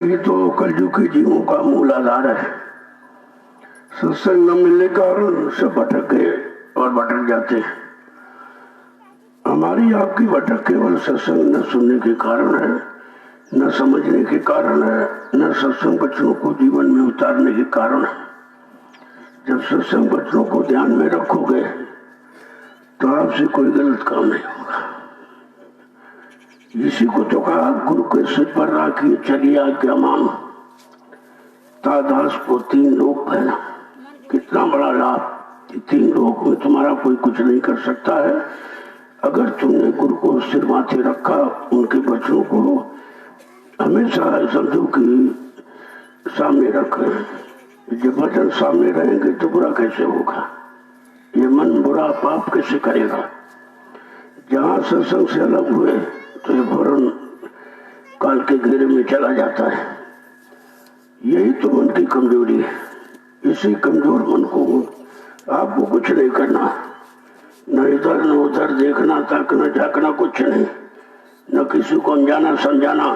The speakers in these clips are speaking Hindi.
ये तो कलयुग के जीवों का मूल आधार है। सत्संग न मिलने के कारण सब भटक गए और भटक जाते हैं। हमारी आपकी भटक केवल सत्संग न सुनने के कारण है, न समझने के कारण है, न सत्संग वचनों को जीवन में उतारने के कारण है। जब सत्संग वचनों को ध्यान में रखोगे तो आपसे कोई गलत काम नहीं होगा। इसी को तो कहा, गुरु के सिर पर राखी चली आज्ञा मान, तादास को 3 लोक पहना। कितना बड़ा लाभ। 3 लोक में तुम्हारा कोई कुछ नहीं कर सकता है। अगर तुमने गुरु को सिर माथे रखा, उनके वचनों को हमेशा समझो कि सामने रखें। जब वचन सामने रहेंगे तो बुरा कैसे होगा? ये मन बुरा पाप कैसे करेगा? जहाँ सत्संग से अलग हुए तो ये फौरन काल के घेरे में चला जाता है। यही तो मन की कमजोरी है। इसी कमजोर मन को आपको कुछ नहीं करना, न इधर न उधर देखना, ताकना, झांकना, कुछ नहीं। न किसी को समझाना समझाना,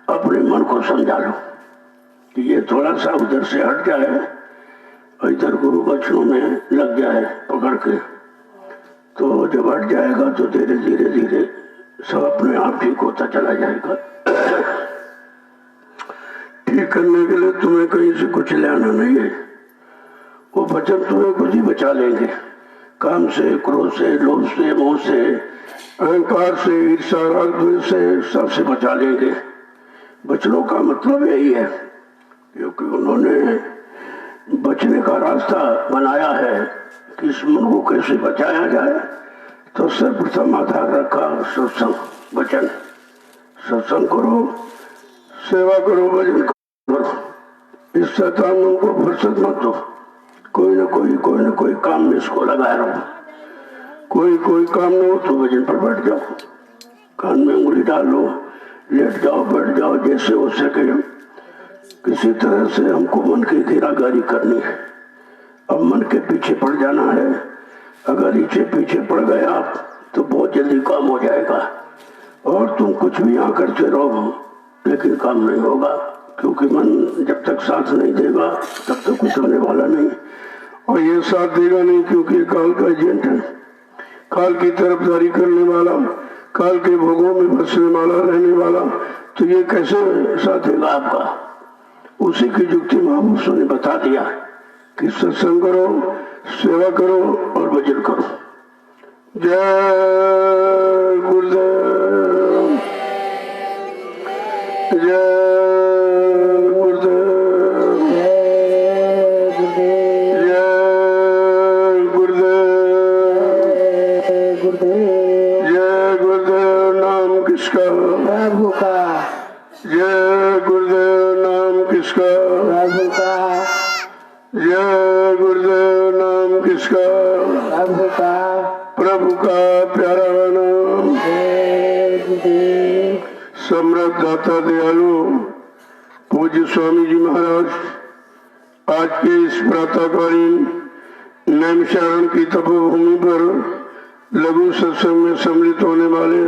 अपने मन को समझा लो कि ये थोड़ा सा उधर से हट जाए और इधर गुरु वचनों में लग जाए पकड़ के। तो जब हट जाएगा तो धीरे धीरे धीरे सब अपने आप ठीक होता चला जाएगा। ठीक करने के लिए तुम्हें कहीं से कुछ लेना नहीं है। वो वचन तुम्हें खुद ही बचा लेंगे। काम से, क्रोध से, लोभ से, मोह से, अहंकार से, ईर्ष्या, राग, द्वेष से, सबसे बचा लेंगे। वचनों का मतलब यही है, क्योंकि उन्होंने बचने का रास्ता बनाया है कि इस मन को कैसे बचाया जाए। तो सर्वप्रथम आधार रखा सत्संग वचन। सत्संग करो, सेवा करो, भजन करो। इस शैतान मन को फुर्सत मत दो। कोई न कोई काम में इसको लगाए रहो। कोई काम न हो तो भजन पर बैठ जाओ, कान में उंगली डाल लो, लेट जाओ, बैठ जाओ, जैसे हो सके। किसी तरह से हमको मन की घेरागारी करनी है। अब मन के पीछे पड़ जाना है। अगर इसे पीछे पड़ गए आप तो बहुत जल्दी काम हो जाएगा। और तुम कुछ भी यहाँ करते रहो लेकिन काम नहीं होगा, क्योंकि मन जब तक साथ नहीं देगा तब तक कुछ होने वाला नहीं। और ये साथ देगा नहीं, क्योंकि काल का एजेंट है। काल की तरफदारी करने वाला, काल के भोगों में बसने वाला, रहने वाला। तो ये कैसे साथ देगा आपका? उसी की युक्ति महापुरुषों ने बता दिया कि सत्संग करो, सेवा करो और भजन करो। जय गुरुदेव, जय गुरुदेव, जय गुरुदेव, जय गुरुदेव। नाम किसका? प्रभु का। जय गुरुदेव। नाम किसका? प्रभु का। जय गुरुदेव। नाम किसका? प्रभु का। प्रभु का प्यारा नाम। जय गुरुदेव। सम्राट दाता दयालु पूज्य स्वामी जी महाराज आज के इस प्रातःकालीन नैमिषारण्य की तपोभूमि पर लघु सत्संग में सम्मिलित होने वाले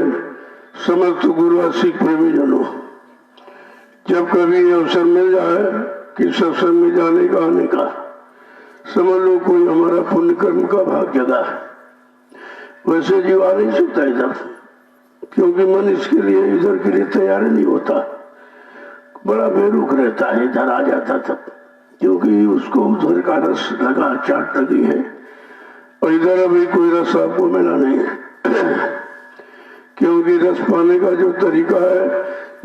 समस्त गुरुवासिक प्रेमीजनों, जब कभी अवसर मिल जाए कि सत्संग में जाने का, आने का, समझ लो कोई हमारा पुण्य कर्म का भाग जगा है। वैसे जीव आ नहीं सकता इधर, क्योंकि मन इसके लिए, इधर के लिए तैयार नहीं होता। बड़ा बेरुख रहता है इधर आ जाता तब, क्योंकि उसको उधर का रस लगा, चाट लगी है। और इधर अभी कोई रस आपको मिला नहीं है। क्योंकि रस पाने का जो तरीका है,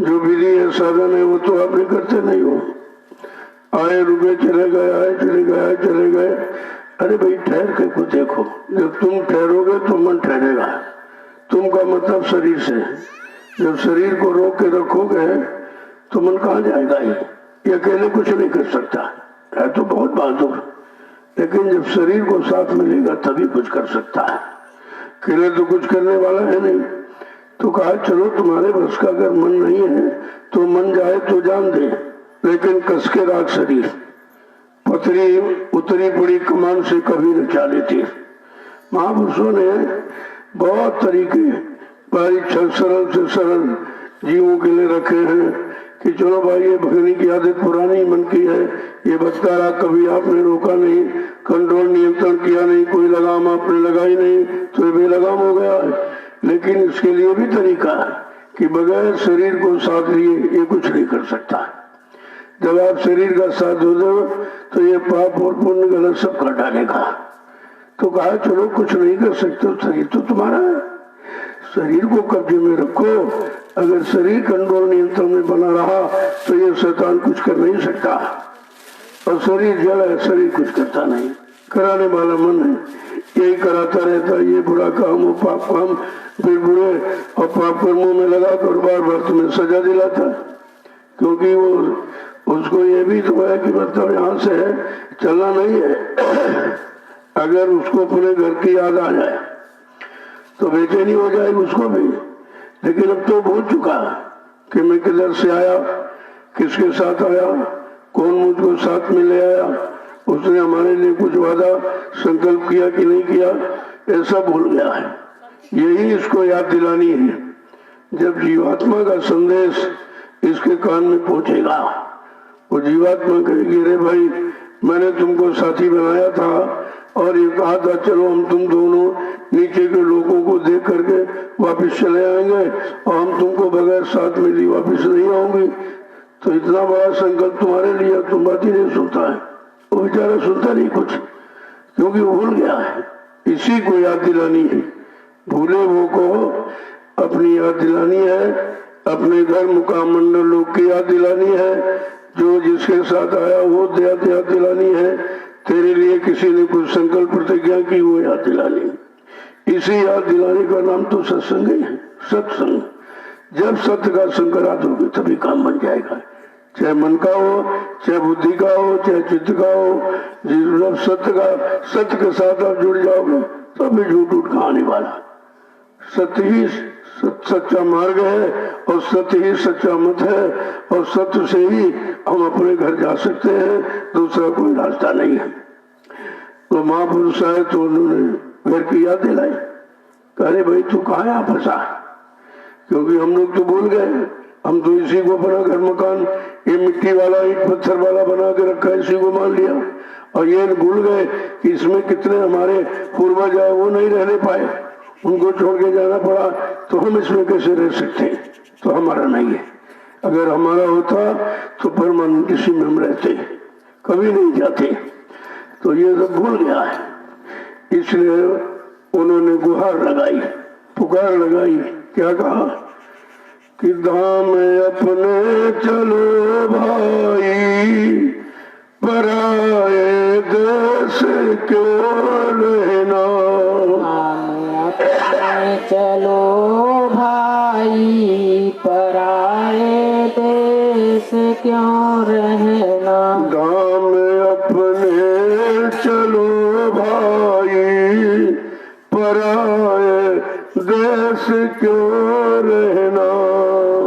जो विधि है, साधन है, वो तो आप नहीं करते नहीं हो। आए रुके चले गए, आए चले गए, आए चले गए। अरे भाई ठहर के को देखो। जब तुम ठहरोगे तो मन ठहरेगा। तुम का मतलब शरीर से। जब शरीर को रोक के रखोगे तो मन कहाँ जाएगा? ये अकेले कुछ नहीं कर सकता है, तो बहुत बहादुर। लेकिन जब शरीर को साथ मिलेगा तभी कुछ कर सकता है। अकेले तो कुछ करने वाला है नहीं। तो कहा चलो तुम्हारे बस का अगर मन नहीं है तो मन जाए तो जान दे, लेकिन कस के राख शरीर। पथरी उतरी पड़ी कमान से कभी न चाले थे। महापुरुषों ने बहुत तरीके, सरल से सरल जीवों के लिए रखे हैं कि चलो भाई ये भगनी की आदत पुरानी मन की है, ये बचता रहा, कभी आपने रोका नहीं, कंट्रोल नियंत्रण किया नहीं, कोई लगाम आपने लगाई नहीं, तो ये बेलगाम हो गया है। लेकिन इसके लिए भी तरीका है कि बगैर शरीर को साथ लिए ये कुछ नहीं कर सकता। जब आप शरीर का साथ दो तो ये पाप और पुण्य गलत सब कर डालेगा। तो कहा चलो कुछ नहीं कर सकते, शरीर तो तुम्हारा है, शरीर को कब्जे में रखो। अगर शरीर कंट्रोल नियंत्रण में बना रहा तो ये शैतान कुछ कर नहीं सकता। और शरीर जड़ है, शरीर कुछ करता नहीं, कराने वाला मन है, यही कराता रहता है। ये बुरा काम वो पाप काम, फिर बुरे और पाप कर्मों में लगा कर बार बार तुम्हें सजा दिलाता है। क्योंकि वो उसको ये भी तो है कि मतलब यहाँ से चलना नहीं है। अगर उसको अपने घर की याद आ जाए तो बेचैनी हो जाएगी उसको भी। लेकिन अब तो भूल चुका कि मैं किधर से आया, किसके साथ आया, कौन मुझको साथ में ले आया, उसने हमारे लिए कुछ वादा संकल्प किया कि नहीं किया, ऐसा भूल गया है। यही इसको याद दिलानी है। जब जीवात्मा का संदेश इसके कान में पहुंचेगा, वो जीवात्मा कहेगी रे भाई मैंने तुमको साथी बनाया था और ये कहा था चलो हम तुम दोनों नीचे के लोगों को देख करके वापस चले आएंगे और हम तुमको बगैर साथ में लिए वापस नहीं आऊंगी। तो इतना बड़ा संकल्प तुम्हारे लिए, तुम बात ही नहीं सुनता है। वो बेचारा सुनता नहीं कुछ, क्योंकि वो भूल गया है। इसी को याद दिलानी है, भूले वो को अपनी याद दिलानी है, अपने घर मुकाम मंडल लोग की याद दिलानी है, जो जिसके साथ आया वो याद दिलानी है। तेरे लिए किसी ने कुछ संकल्प प्रतिज्ञा की वो याद दिलानी। इसी याद दिलाने का नाम तो सत्संग है, सत्संग। जब सत्य का संकरात होगी तभी काम बन जाएगा, चाहे मन का हो, चाहे बुद्धि का हो, चाहे चित्त का हो। जब सत्य के साथ आप जुड़ जाओगे तो भी झूठ उठ का आने वाला। सत्य ही सच्चा मार्ग है और सत्य ही सच्चा मत है, और सत्य से ही हम अपने घर जा सकते हैं, दूसरा कोई रास्ता नहीं है। तो महापुरुष आए तो उन्होंने घर की याद दिलाई, कहे भाई तू कहाँ यहाँ फंसा, क्योंकि हम लोग तो भूल गए। हम तो इसी को अपना घर मकान ये मिट्टी वाला ईट पत्थर वाला बना के रखा, इसी को मान लिया और ये भूल गए कि इसमें कितने हमारे पूर्वज आए वो नहीं रहने पाए, उनको छोड़ के जाना पड़ा। तो हम इसमें कैसे रह सकते? तो हमारा नहीं है। अगर हमारा होता तो परमानेंट इसी में हम रहते, कभी नहीं जाते। तो ये सब भूल गया है, इसलिए उन्होंने गुहार लगाई, पुकार लगाई। क्या कहा कि धाम अपने चलो भाई, पराए देश क्यों रहना। चलो भाई पराए देश क्यों रहना। धाम अपने चलो भाई, पराए देश क्यों रहना।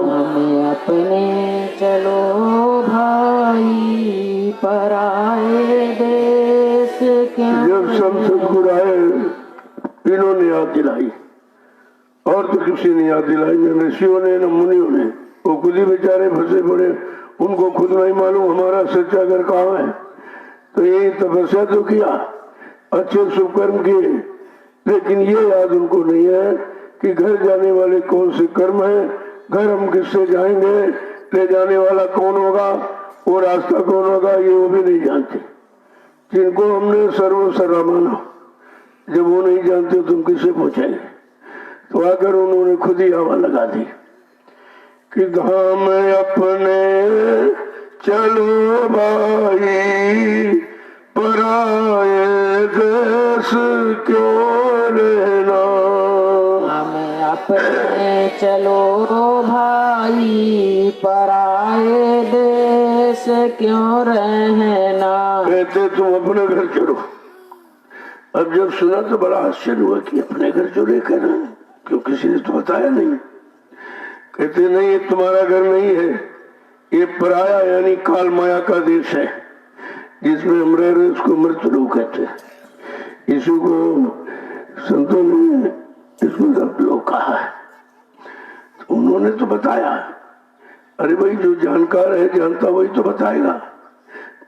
हमें अपने चलो भाई पराए देश क्यों। जब सब सदगुरु आए इन्होंने याद दिलाई, और तो किसी ने याद दिलाई, न ऋषियों ने न मुनियों ने। वो खुद ही बेचारे फंसे पड़े, उनको खुद नहीं मालूम हमारा सच्चा घर कहाँ है। तो यही तपस्या तो किया, अच्छे शुभ कर्म किए, लेकिन ये याद उनको नहीं है कि घर जाने वाले कौन से कर्म है, घर हम किससे जाएंगे, ले जाने वाला कौन होगा, वो रास्ता कौन होगा, ये वो भी नहीं जानते। जिनको हमने सर्वसर्वा माना, जब वो नहीं जानते तुम किसे पूछेंगे। तो आकर उन्होंने खुद ही हवा लगा दी कि धाम अपने चलो भाई, पराए देश क्यों रहना। हमें अपने चलो भाई पराए देश क्यों रहना। कहते तुम अपने घर चलो। अब जब सुना तो बड़ा आश्चर्य हुआ कि अपने घर चले कहना, क्यों किसी ने तो बताया नहीं। कहते नहीं ये तुम्हारा घर नहीं है, ये पराया यानी काल माया का देश है, जिसमें हम रह रहे उसको मृत्यु कहते हैं। इसी को संतों ने इसको सब लोग कहा है। तो उन्होंने तो बताया अरे भाई जो जानकार है जानता वही तो बताएगा।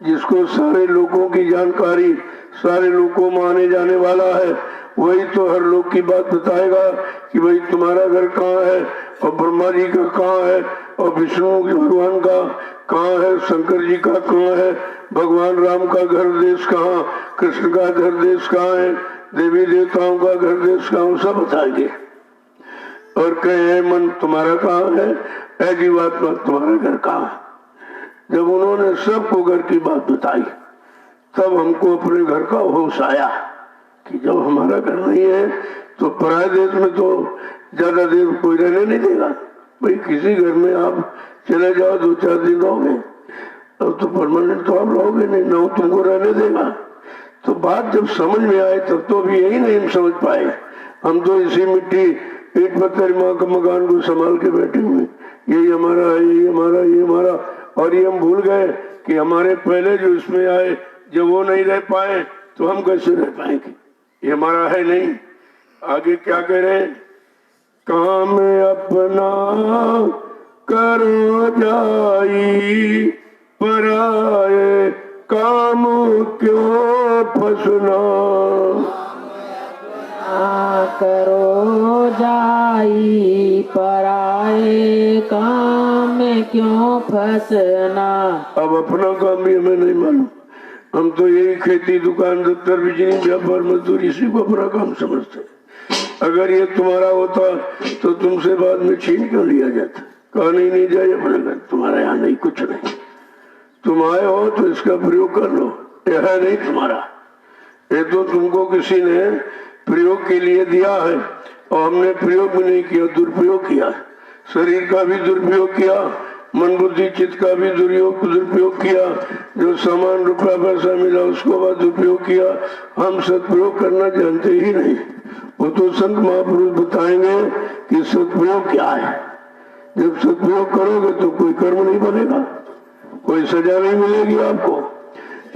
जिसको सारे लोगों की जानकारी, सारे लोगों में आने जाने वाला है, वही तो हर लोग की बात बताएगा कि भाई तुम्हारा घर कहाँ है, और ब्रह्मा जी का कहाँ है, और विष्णु भगवान का कहाँ है, शंकर जी का कहाँ है, भगवान राम का घर देश कहाँ, कृष्ण का घर देश कहाँ है, देवी देवताओं का घर देश कहाँ, सब बताएंगे। और कहे मन तुम्हारा कहाँ है, ऐ जीवात्मा तुम्हारा घर कहाँ है। जब उन्होंने सबको घर की बात बताई तब हमको अपने घर का होश आया कि जब हमारा घर नहीं है तो पराये देश में तो ज्यादा देर कोई रहने नहीं देगा। भाई किसी घर में आप चले जाओ 2-4 दिन रहोगे, अब तो परमानेंट तो आप रहोगे नहीं, ना तुमको रहने देगा। तो बात जब समझ में आए तब तो अभी यही नहीं हम समझ पाए। हम तो इसी मिट्टी ईट पत्थर माँ का मकान को संभाल के बैठे हुए, यही हमारा है, यही हमारा, ये हमारा, और ये हम भूल गए कि हमारे पहले जो इसमें आए जब वो नहीं रह पाए तो हम कैसे रह पाएंगे। ये हमारा है नहीं। आगे क्या कह रहे हैं, काम अपना करो जाई, पराए काम क्यों फंसना। करो जाई, पराए काम में क्यों फंसना। अब अपना काम भी हमें नहीं मालूम। हम तो यही खेती, दुकान, दफ्तर, बिजली, व्यापार, मजदूरी, इसी को अपना काम समझते। अगर ये तुम्हारा होता तो तुमसे बाद में छीन क्यों लिया जाता। कहा नहीं जाए अपने घर, तुम्हारे यहाँ नहीं, कुछ नहीं। तुम आए हो तो इसका प्रयोग कर लो, यह है नहीं तुम्हारा। ये तो तुमको किसी ने प्रयोग के लिए दिया है और हमने प्रयोग भी नहीं किया, दुरुपयोग किया। शरीर का भी दुरुपयोग किया, मन बुद्धि चित्त का भी दुरुपयोग किया। जो सामान रुपया पैसा मिला उसको बाद दुरुपयोग किया। हम सदप्रयोग करना जानते ही नहीं। वो तो संत महापुरुष बताएंगे कि सदप्रयोग क्या है। जब सदप्रयोग करोगे तो कोई कर्म नहीं बनेगा, कोई सजा नहीं मिलेगी आपको।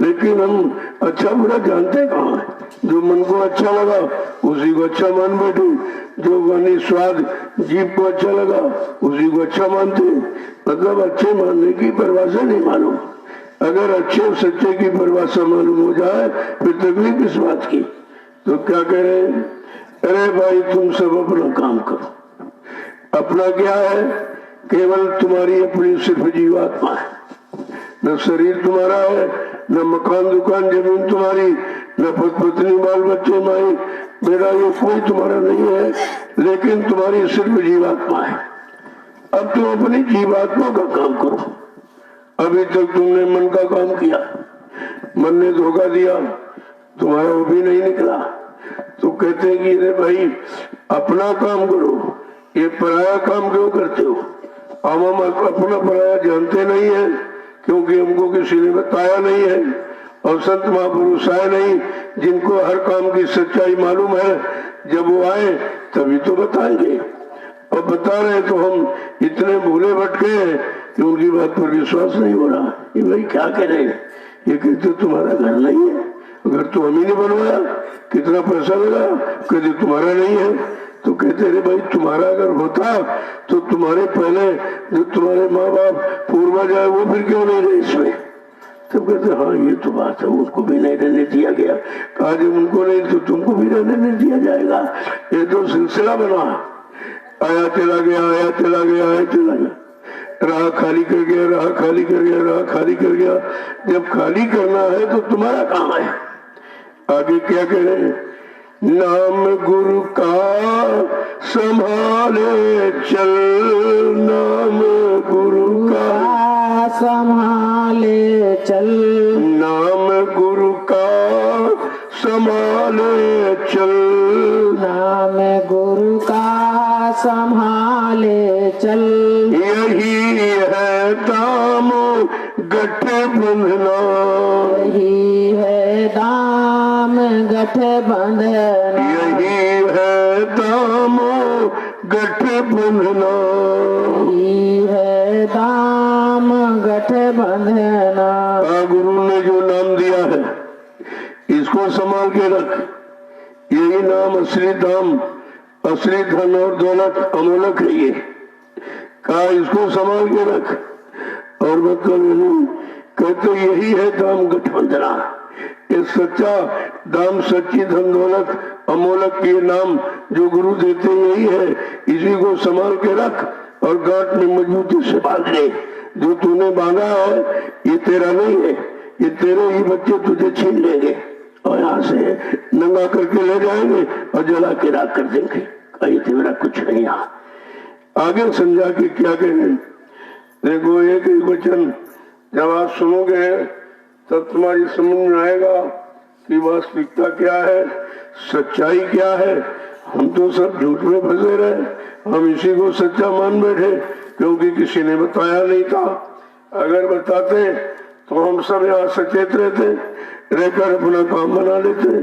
लेकिन हम अच्छा बुरा जानते कहाँ है। जो मन को अच्छा लगा उसी को अच्छा मान बैठे, जो वाणी स्वाद जीभ को अच्छा लगा उसी को अच्छा मानते। मतलब अच्छे मानने की परिभाषा नहीं मालूम। अगर अच्छे सच्चे की परिभाषा मालूम हो जाए फिर तकलीफ किस बात की। तो क्या कह रहे हैं, अरे भाई तुम सब अपना काम करो। अपना क्या है, केवल तुम्हारी अपनी सिर्फ जीवात्मा है। न शरीर तुम्हारा है, न मकान दुकान जमीन तुम्हारी, न पत्नी बाल बच्चे माई बेटा, ये कोई तुम्हारा नहीं है। लेकिन तुम्हारी सिर्फ जीवात्मा है। अब तुम अपनी जीवात्मा का काम करो। अभी तक तुमने मन का काम किया, मन ने धोखा दिया, तुम्हारा वो भी नहीं निकला। तो कहते हैं कि अरे भाई अपना काम करो, ये पराया काम क्यों करते हो। हम अपना पराया जानते नहीं है क्योंकि हमको किसी ने बताया नहीं है और संत महापुरुष आए नहीं जिनको हर काम की सच्चाई मालूम है। जब वो आए तभी तो बताएंगे, और बता रहे तो हम इतने भूले भटके हैं कि उनकी बात पर विश्वास नहीं हो रहा। ये भाई क्या कह रहे हैं, ये कहते तुम्हारा घर नहीं है, घर तो हम ही ने बनवाया, कितना पैसा लगा, कहते तुम्हारा नहीं है। तो कहते रे भाई तुम्हारा अगर होता तो तुम्हारे पहले जो तुम्हारे माँ बाप पूर्वज आए वो फिर क्यों नहीं रहे इसमें। तो कहते हाँ ये तो बात है, उनको भी नहीं रहने दिया गया। कहा जब उनको नहीं तो तुमको भी रहने नहीं दिया जाएगा। ये तो सिलसिला बना, आया चला गया, आया चला गया, आया चला गया, राह खाली कर गया, राह खाली कर गया, राह खाली कर गया। जब खाली करना है तो तुम्हारा काम है। आगे क्या कह रहे हैं, नाम गुरु का संभाले चल, नाम गुरु का संभाले चल, नाम गुरु का संभाले चल, नाम गुरु का संभाले चल। यही है दाम गठ बंधना, यही है दाम गठ बंधना, यही है दाम गठ बंधना, यही है दाम गठ बंधना। गुरु ने जो नाम दिया है इसको संभाल के रख। यही नाम असली दाम, असली धन और दौलत अमोलक है। कहा इसको संभाल के रख और मतलब कहते यही है दाम गठबंधना। ये सच्चा दाम, सच्ची धन दौलत, अमोलक के नाम जो गुरु देते यही है। इसी को संभाल के रख और गांठ में मजबूती से बांध ले। जो तूने बांधा है ये तेरा नहीं है, ये तेरे ही बच्चे तुझे छीन लेंगे और यहाँ से नंगा करके ले जाएंगे और जला के राख कर देंगे। कहीं तेरा कुछ नहीं। यहाँ आगे समझा कि क्या कहें। देखो एक ही वचन जब आप सुनोगे तब तुम्हारी समझ में आएगा कि वास्तविकता क्या है, सच्चाई क्या है। हम तो सब झूठ में फंसे रहे, हम इसी को सच्चा मान बैठे क्योंकि किसी ने बताया नहीं था। अगर बताते तो हम सब यहाँ सचेत रहते, रहकर अपना काम बना लेते,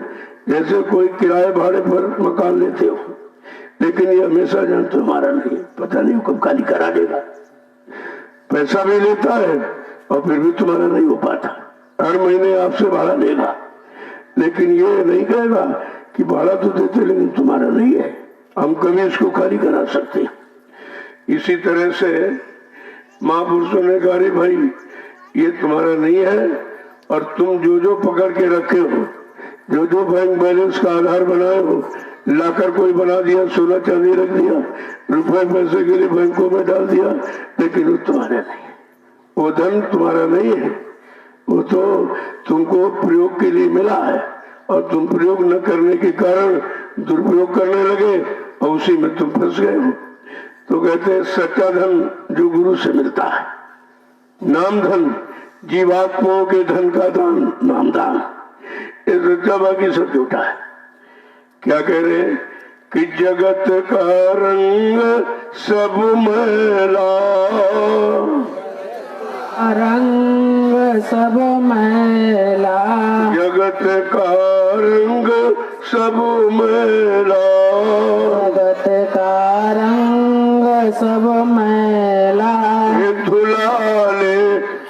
जैसे कोई किराए भाड़े पर मकान लेते हो। लेकिन ये हमेशा जान तुम्हारा नहीं है, पता नहीं कब खाली करा देगा। पैसा भी लेता है और फिर भी तुम्हारा नहीं हो पाता। हर महीने आपसे भाड़ा लेगा, लेकिन ये नहीं कहेगा कि भाड़ा तो देते लेकिन तुम्हारा नहीं है। हम कभी इसको खाली करा सकते। इसी तरह से महापुरुषों ने कहा रे भाई ये तुम्हारा नहीं है और तुम जो जो पकड़ के रखे हो, जो जो बैंक बैलेंस का आधार बनाए हो, लाकर कोई बना दिया, सोना चांदी रख दिया, रुपए पैसे के लिए बैंकों में डाल दिया, लेकिन वो तुम्हारा नहीं है। वो धन तुम्हारा नहीं है, वो तो तुमको प्रयोग के लिए मिला है और तुम प्रयोग न करने के कारण दुरुपयोग करने लगे और उसी में तुम फंस गए हो। तो कहते हैं सच्चा धन जो गुरु से मिलता है, नाम धन, जीवात्माओं के धन का दान नाम दान, ये सच्चा, बाकी सब झूठा है। क्या कह रहे हैं कि जगत का रंग सब मैला, रंग सब मैला, जगत का रंग सब मैला, जगत का रंग सब मैला, ये धुलाले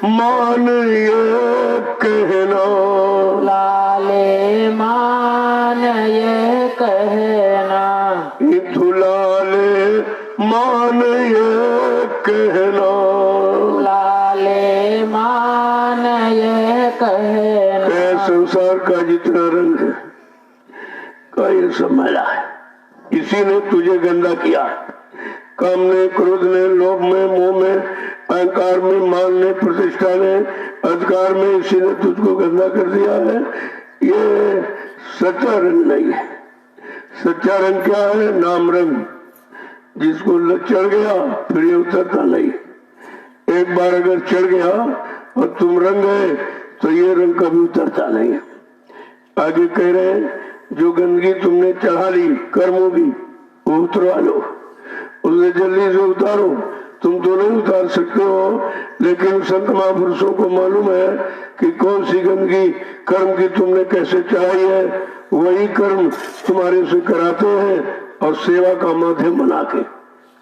मान ये कहना, लाले मान ये कहना, ये धुलाले मान ये कहना, लाले मान ये कहना। संसार का जितना रंग है का ये सब मैला है। इसी ने तुझे गंदा किया। काम ने, क्रोध ने, लोभ में, मोह में, अहंकार में, मान ने, प्रतिष्ठा ने, अधिकार में, इसी ने तुझको गंदा कर दिया है। ये सच्चा रंग नहीं है। सच्चा रंग क्या है? नाम रंग, जिसको चढ़ गया फिर ये उतरता नहीं। एक बार अगर चढ़ गया और तुम रंग गए तो ये रंग कभी उतरता नहीं है। आगे कह रहे हैं जो गंदगी तुमने चढ़ा ली कर्मों की वो उतरवा लो, उसे जल्दी से उतारो। तुम तो नहीं उतार सकते हो, लेकिन संत महापुरुषों को मालूम है कि कौन सी गंदगी कर्म की तुमने कैसे चढ़ाई है। वही कर्म तुम्हारे से कराते हैं और सेवा का माध्यम बना के।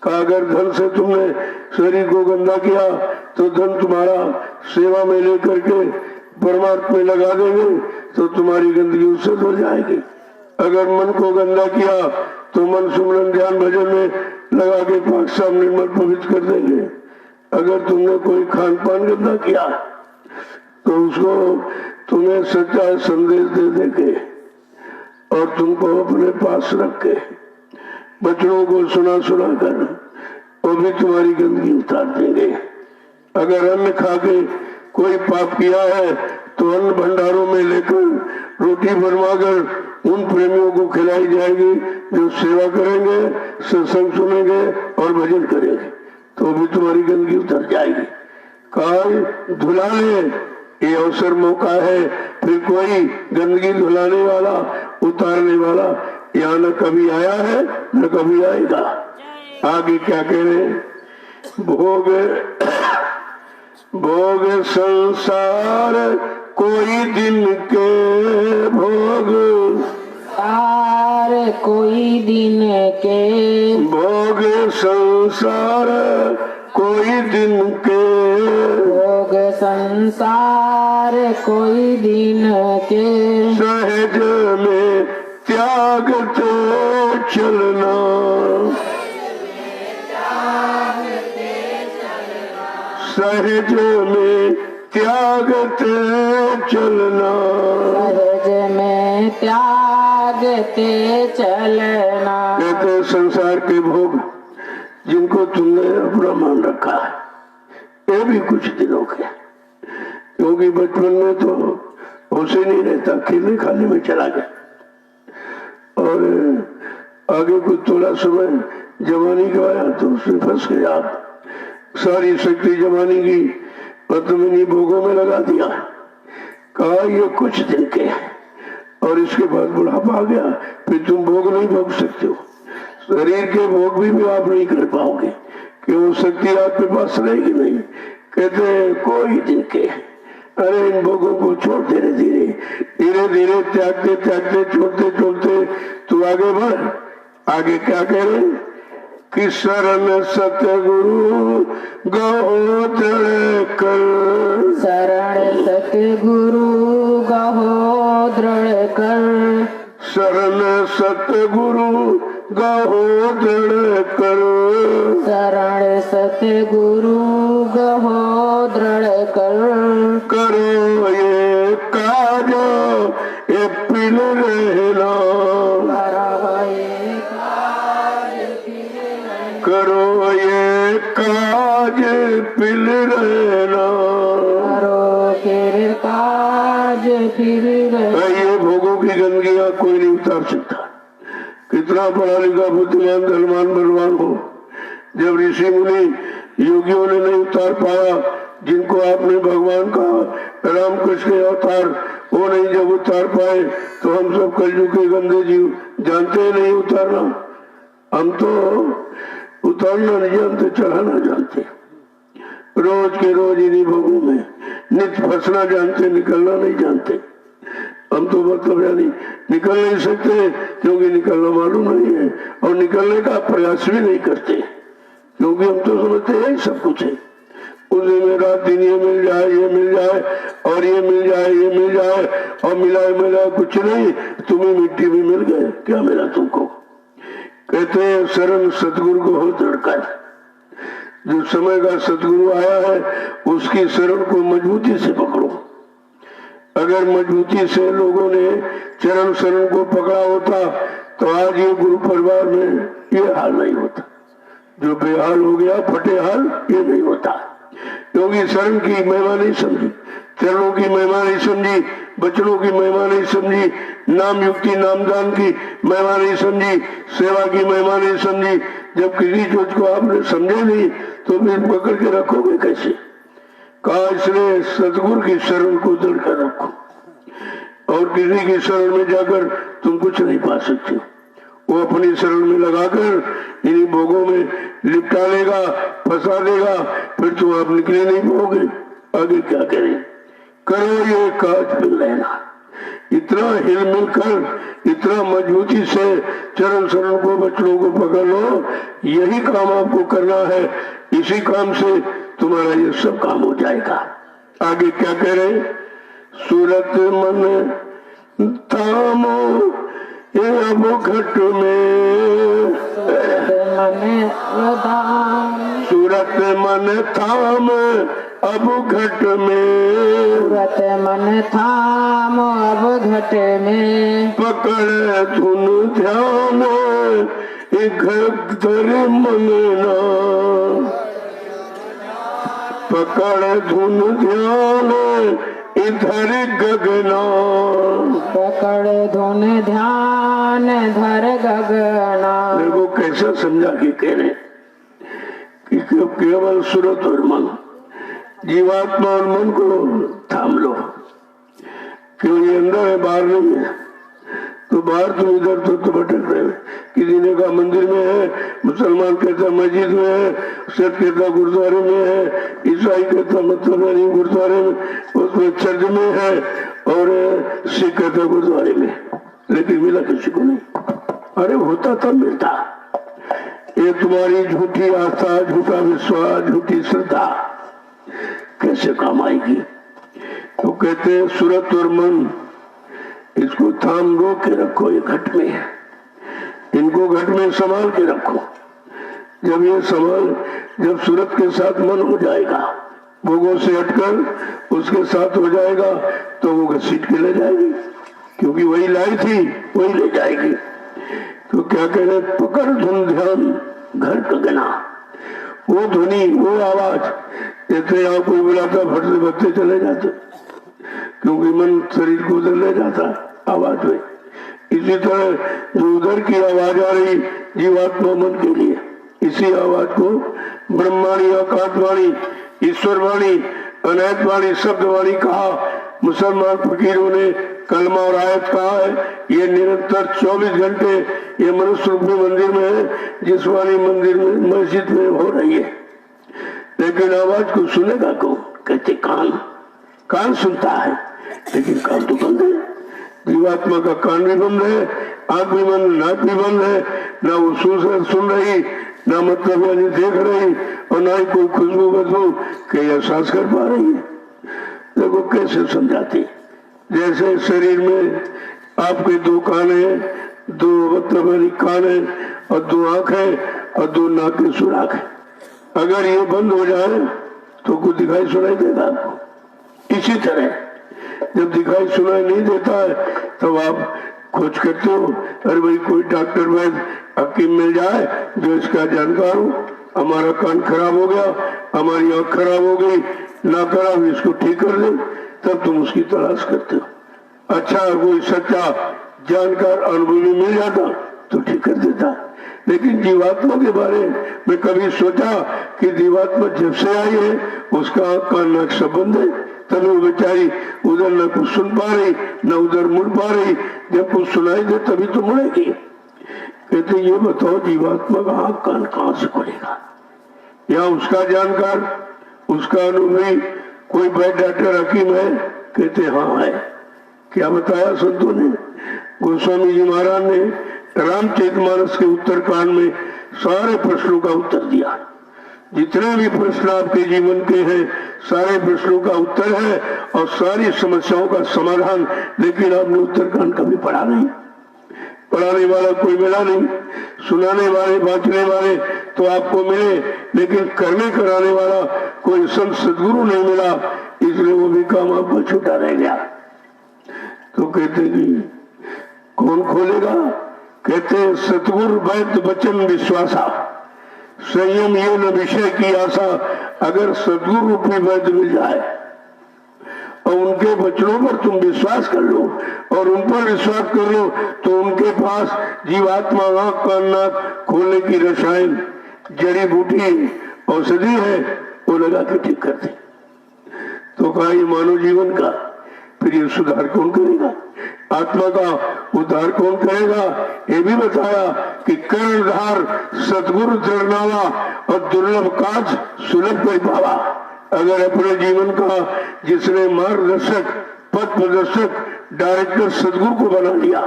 अगर धन से तुमने शरीर को गंदा किया तो धन तुम्हारा सेवा में लेकर के परमात्मा में लगा देंगे तो तुम्हारी गंदगी उससे धुल जाएगी। अगर मन को गंदा किया तो मन सुमरन ध्यान भजन में लगा के पाक साफ निर्मल पवित्र कर देंगे। अगर तुमने कोई खान पान गंदा किया तो उसको तुम्हें सच्चा संदेश दे देंगे और तुमको अपने पास रख के बच्चों को सुना सुना कर वो भी तुम्हारी गंदगी उतार देंगे। अगर अन्न खा के कोई पाप किया है तो अन्न भंडारों में लेकर रोटी बनवाकर उन प्रेमियों को खिलाई जाएगी जो सेवा करेंगे, सत्संग सुनेंगे और भजन करेंगे, तो भी तुम्हारी गंदगी उतर जाएगी। काल धुलाने ये अवसर मौका है, फिर कोई गंदगी धुलाने वाला उतारने वाला यहाँ न कभी आया है न कभी आएगा। आगे क्या कह रहे हैं? भोग भोग संसार कोई दिन के भोग, सार कोई दिन के भोग संसार कोई दिन के, भोग संसार कोई दिन के, सहज में त्यागते चलना, सहज में त्यागते चलना, सहज में त्यागते चलना। कहते संसार के भोग जिनको तुमने अपना मान रखा है, ये भी कुछ दिनों के, क्योंकि बचपन में तो होश ही नहीं रहता, खेलने खाने में चला गया और आगे कुछ थोड़ा समय जवानी का आया तो उसमें फंस गया, सारी शक्ति जवानी की और तुम इन्हीं भोगों में लगा दिया। कहा ये कुछ दिन के हैं और इसके बाद बुढ़ापा आ गया, फिर तुम भोग नहीं भोग सकते हो, शरीर के भोग भी आप नहीं कर पाओगे कि वो शक्ति आपके पास रहेगी नहीं। कहते हैं कोई दिन के, अरे इन भोगों को छोड़ धीरे धीरे धीरे धीरे त्यागते त्यागते छोड़ते छोड़ते तू आगे बढ़। आगे क्या कह रहे कि शरण सतगुरु गहो दृढ़ कर, शरण सतगुरु गहो दृढ़ कर, शरण सतगुरु गहो दृढ़ कर, शरण सतगुरु गहो दृढ़ कर। करो ये काज ये पिल रहना, करो ये काज पिल रहना, करो फिर काज फिर रहना। ये भोगों की गंदगियां कोई नहीं उतार सकता, कितना पढ़ा लिखा बुद्धिमान धनवान बलवान हो, जब ऋषि मुनि योगियों ने नहीं उतार पाया, जिनको आपने भगवान का रामकृष्ण के अवतार वो नहीं जब उतार पाए, तो हम सब कलयुग के गंदे जीव जानते ही नहीं उतारना। हम तो उतारना नहीं जानते, चढ़ाना जानते, रोज के रोज इन्हीं भोगों में नित्य फंसना जानते, निकलना नहीं जानते। हम तो मतलब यानी निकल नहीं सकते क्योंकि निकलना मालूम नहीं है और निकलने का प्रयास भी नहीं करते, क्योंकि हम तो समझते हैं सब कुछ है, उस दिन रात दिन ये मिल जाए ये मिल जाए और ये मिल जाए ये मिल जाए और मिला कुछ नहीं, तुम्हें मिट्टी भी मिल गए, क्या मिला तुमको। कहते हैं शरण सतगुरु को हो दृढ़, जो समय का सतगुरु आया है उसकी शरण को मजबूती से पकड़ो। अगर मजबूती से लोगों ने चरण शरण को पकड़ा होता तो आज ये गुरु परिवार में ये हाल नहीं होता, जो बेहाल हो गया फटे हाल ये नहीं होता, क्योंकि शरण की महिमा नहीं समझी, चरणों की महिमा नहीं समझी, बचनों की महिमा नहीं समझी, नाम युक्ति नामदान की महिमा नहीं समझी, सेवा की महिमा नहीं समझी। जब किसी चीज को आपने समझे नहीं तो फिर पकड़ के रखोगे कैसे। कहा इसलिए सतगुरु की शरण को दृढ़ कर रखो, और किसी की शरण में जाकर तुम कुछ नहीं पा सकते। वो अपनी शरण में लगाकर इन्हीं भोगों में लिपटा लेगा, फंसा देगा, फिर तुम आप निकले नहीं पाओगे। आगे क्या करें, करो ये काज फिर लेना। इतना हिल मिल कर इतना मजबूती से चरण शरण को बचनों को पकड़ लो, यही काम आपको करना है, इसी काम से तुम्हारा ये सब काम हो जाएगा। आगे क्या कह रहे, सूरत मन थामो ये अब घट में, सूरत मन थाम अब घट में, सूरत मन थाम अब घट में, पकड़ धुन ध्यान धर मन ना, पकड़ धुन ध्यान इधर गगना, पकड़ धुन ध्यान धर गगना। देखो कैसा समझा के कह रहे कि केवल सूरत और मन, जीवात्मा और मन को थाम लो, क्यों ये अंदर है बाहर नहीं है, तो बाहर तुम इधर तो भटक रहे हो। किसी ने कहा मंदिर में है, मुसलमान कहता मस्जिद में है, सिख कहता गुरुद्वारे में है, ईसाई कहता मतलब नहीं गुरुद्वारे में, उसमें चर्च में है, और सिख कहता गुरुद्वारे में, लेकिन मिला किसी को नहीं। अरे होता तब मिलता, ये तुम्हारी झूठी आस्था, झूठा विश्वास, झूठी श्रद्धा कैसे काम आएगी। तो कहते हैं सूरत और मन इसको थाम रो के रखो, ये घट में है, इनको घट में संभाल के रखो। जब ये संभाल, जब सूरत के साथ मन हो जाएगा भोगों से हटकर उसके साथ हो जाएगा तो वो घसीट के ले जाएगी, क्योंकि वही लाई थी वही ले जाएगी। तो क्या कह रहे, पकड़ धुन ध्यान घर कगना, वो ध्वनि वो आवाज, जैसे यहाँ कोई बुलाता फट से बच्चे चले जाते, क्योंकि मन शरीर को उधर ले जाता आवाज में। इसी तरह जो उधर की आवाज आ रही जीवात्मा मन के लिए, इसी आवाज को ब्रह्मवाणी, आकाशवाणी, ईश्वरवाणी, अनहतवाणी, शब्दवाणी कहा। मुसलमान फकीरों ने कलमा और आयत कहा है। ये निरंतर 24 घंटे ये मनुष्य रूपी मंदिर में है, जिस वाली मंदिर में मस्जिद में हो रही है। लेकिन आवाज को सुनेगा कौन? कहते कान, कान सुनता है, लेकिन कान तो बंद है। जीवात्मा का कान भी बंद है, आंख भी बंद, नाक भी बंद है, ना वो सुन रही, ना मतलब यानी देख रही, और ना ही कोई खुशबू बदबू के एहसास कर पा रही है। देखो कैसे समझाती, जैसे शरीर में आपके 2 कान है, 2 मतलब यानी कान है, और 2 आंख है, और 2 नाक के सुराख है। अगर ये बंद हो जाए तो कुछ दिखाई सुनाई देगा आपको। इसी तरह जब दिखाई सुनाई नहीं देता है तब आप खोज करते हो, अरे भाई कोई डॉक्टर वैद्य हकीम मिल जाए जो इसका जानकार हो। हमारा कान खराब हो गया, हमारी आंख खराब हो गई, ना खराब, इसको ठीक कर ले, तब तुम उसकी तलाश करते हो। अच्छा कोई सच्चा जानकार अनुभवी मिल जाता तो ठीक कर देता। लेकिन जीवात्मा के बारे में कभी सोचा कि जीवात्मा जब से आई है उसका कान नाक संबंध है, तभी वो बेचारी उधर न कुछ सुन पा रही न उधर मुड़ पा रही। जब कुछ सुनाई दे तभी तो मुड़ेगी। कहते ये बताओ जीवात्मा का आंख कान कहां से खुलेगा? या उसका जानकार, उसका अनुभवी कोई वैद्य डॉक्टर हकीम है? कहते हाँ है। क्या बताया संतों ने? गोस्वामी जी महाराज ने रामचरितमानस के उत्तरकांड में सारे प्रश्नों का उत्तर दिया। जितने भी प्रश्न आपके जीवन के हैं सारे प्रश्नों का उत्तर है और सारी समस्याओं का समाधान। लेकिन आपने उत्तरकांड कभी पढ़ा नहीं, पढ़ाने वाला कोई मिला नहीं, सुनाने वाले बांटने वाले तो आपको मिले, लेकिन करने कराने वाला कोई संत सदगुरु नहीं मिला, इसलिए वो भी काम आपका छूटा रह गया। तो कहते कि कौन खोलेगा? कहते सतगुरु वैद्य वचन विश्वासा, संयम ये न विषय की आशा। अगर सदगुरु रूपी वैद्य मिल जाए और उनके वचनों पर तुम विश्वास कर लो और उन पर विश्वास कर लो तो उनके पास जीवात्मा आंख कान नाक खोलने की रसायन जड़ी बूटी औषधि है, वो लगा के ठीक कर दे। तो कहा ये मानव जीवन का फिर ये सुधार कौन करेगा? आत्मा का उद्धार कौन करेगा? ये भी बताया कि कर्णधार सतगुरु दृढ़नावा और दुर्लभ काज सुलभ कर पावा। अगर अपने जीवन का जिसने मार्गदर्शक पथ प्रदर्शक डायरेक्टर सदगुरु को बना लिया,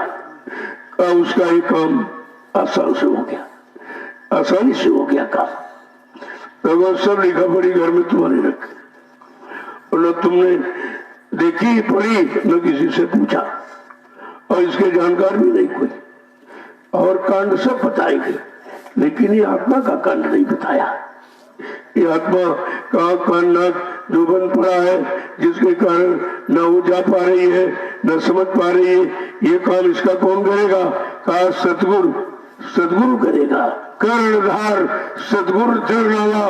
उसका ये काम आसान से हो गया, आसानी से हो गया काम। भगवान सब लिखा पढ़ी घर में तुम्हारे रखे, और न तुमने देखी पढ़ी न किसी से पूछा, और इसके जानकार भी नहीं कोई। और कांड सब बताएंगे, लेकिन ये आत्मा का कांड नहीं बताया। ये आत्मा का कान नाक जो बंद पड़ा है, जिसके कारण न वो जा पा रही है न समझ पा रही है, ये काम इसका कौन करेगा? कहा सतगुरु, सदगुरु करेगा। कर्णधार सदगुरु दृढ़नावा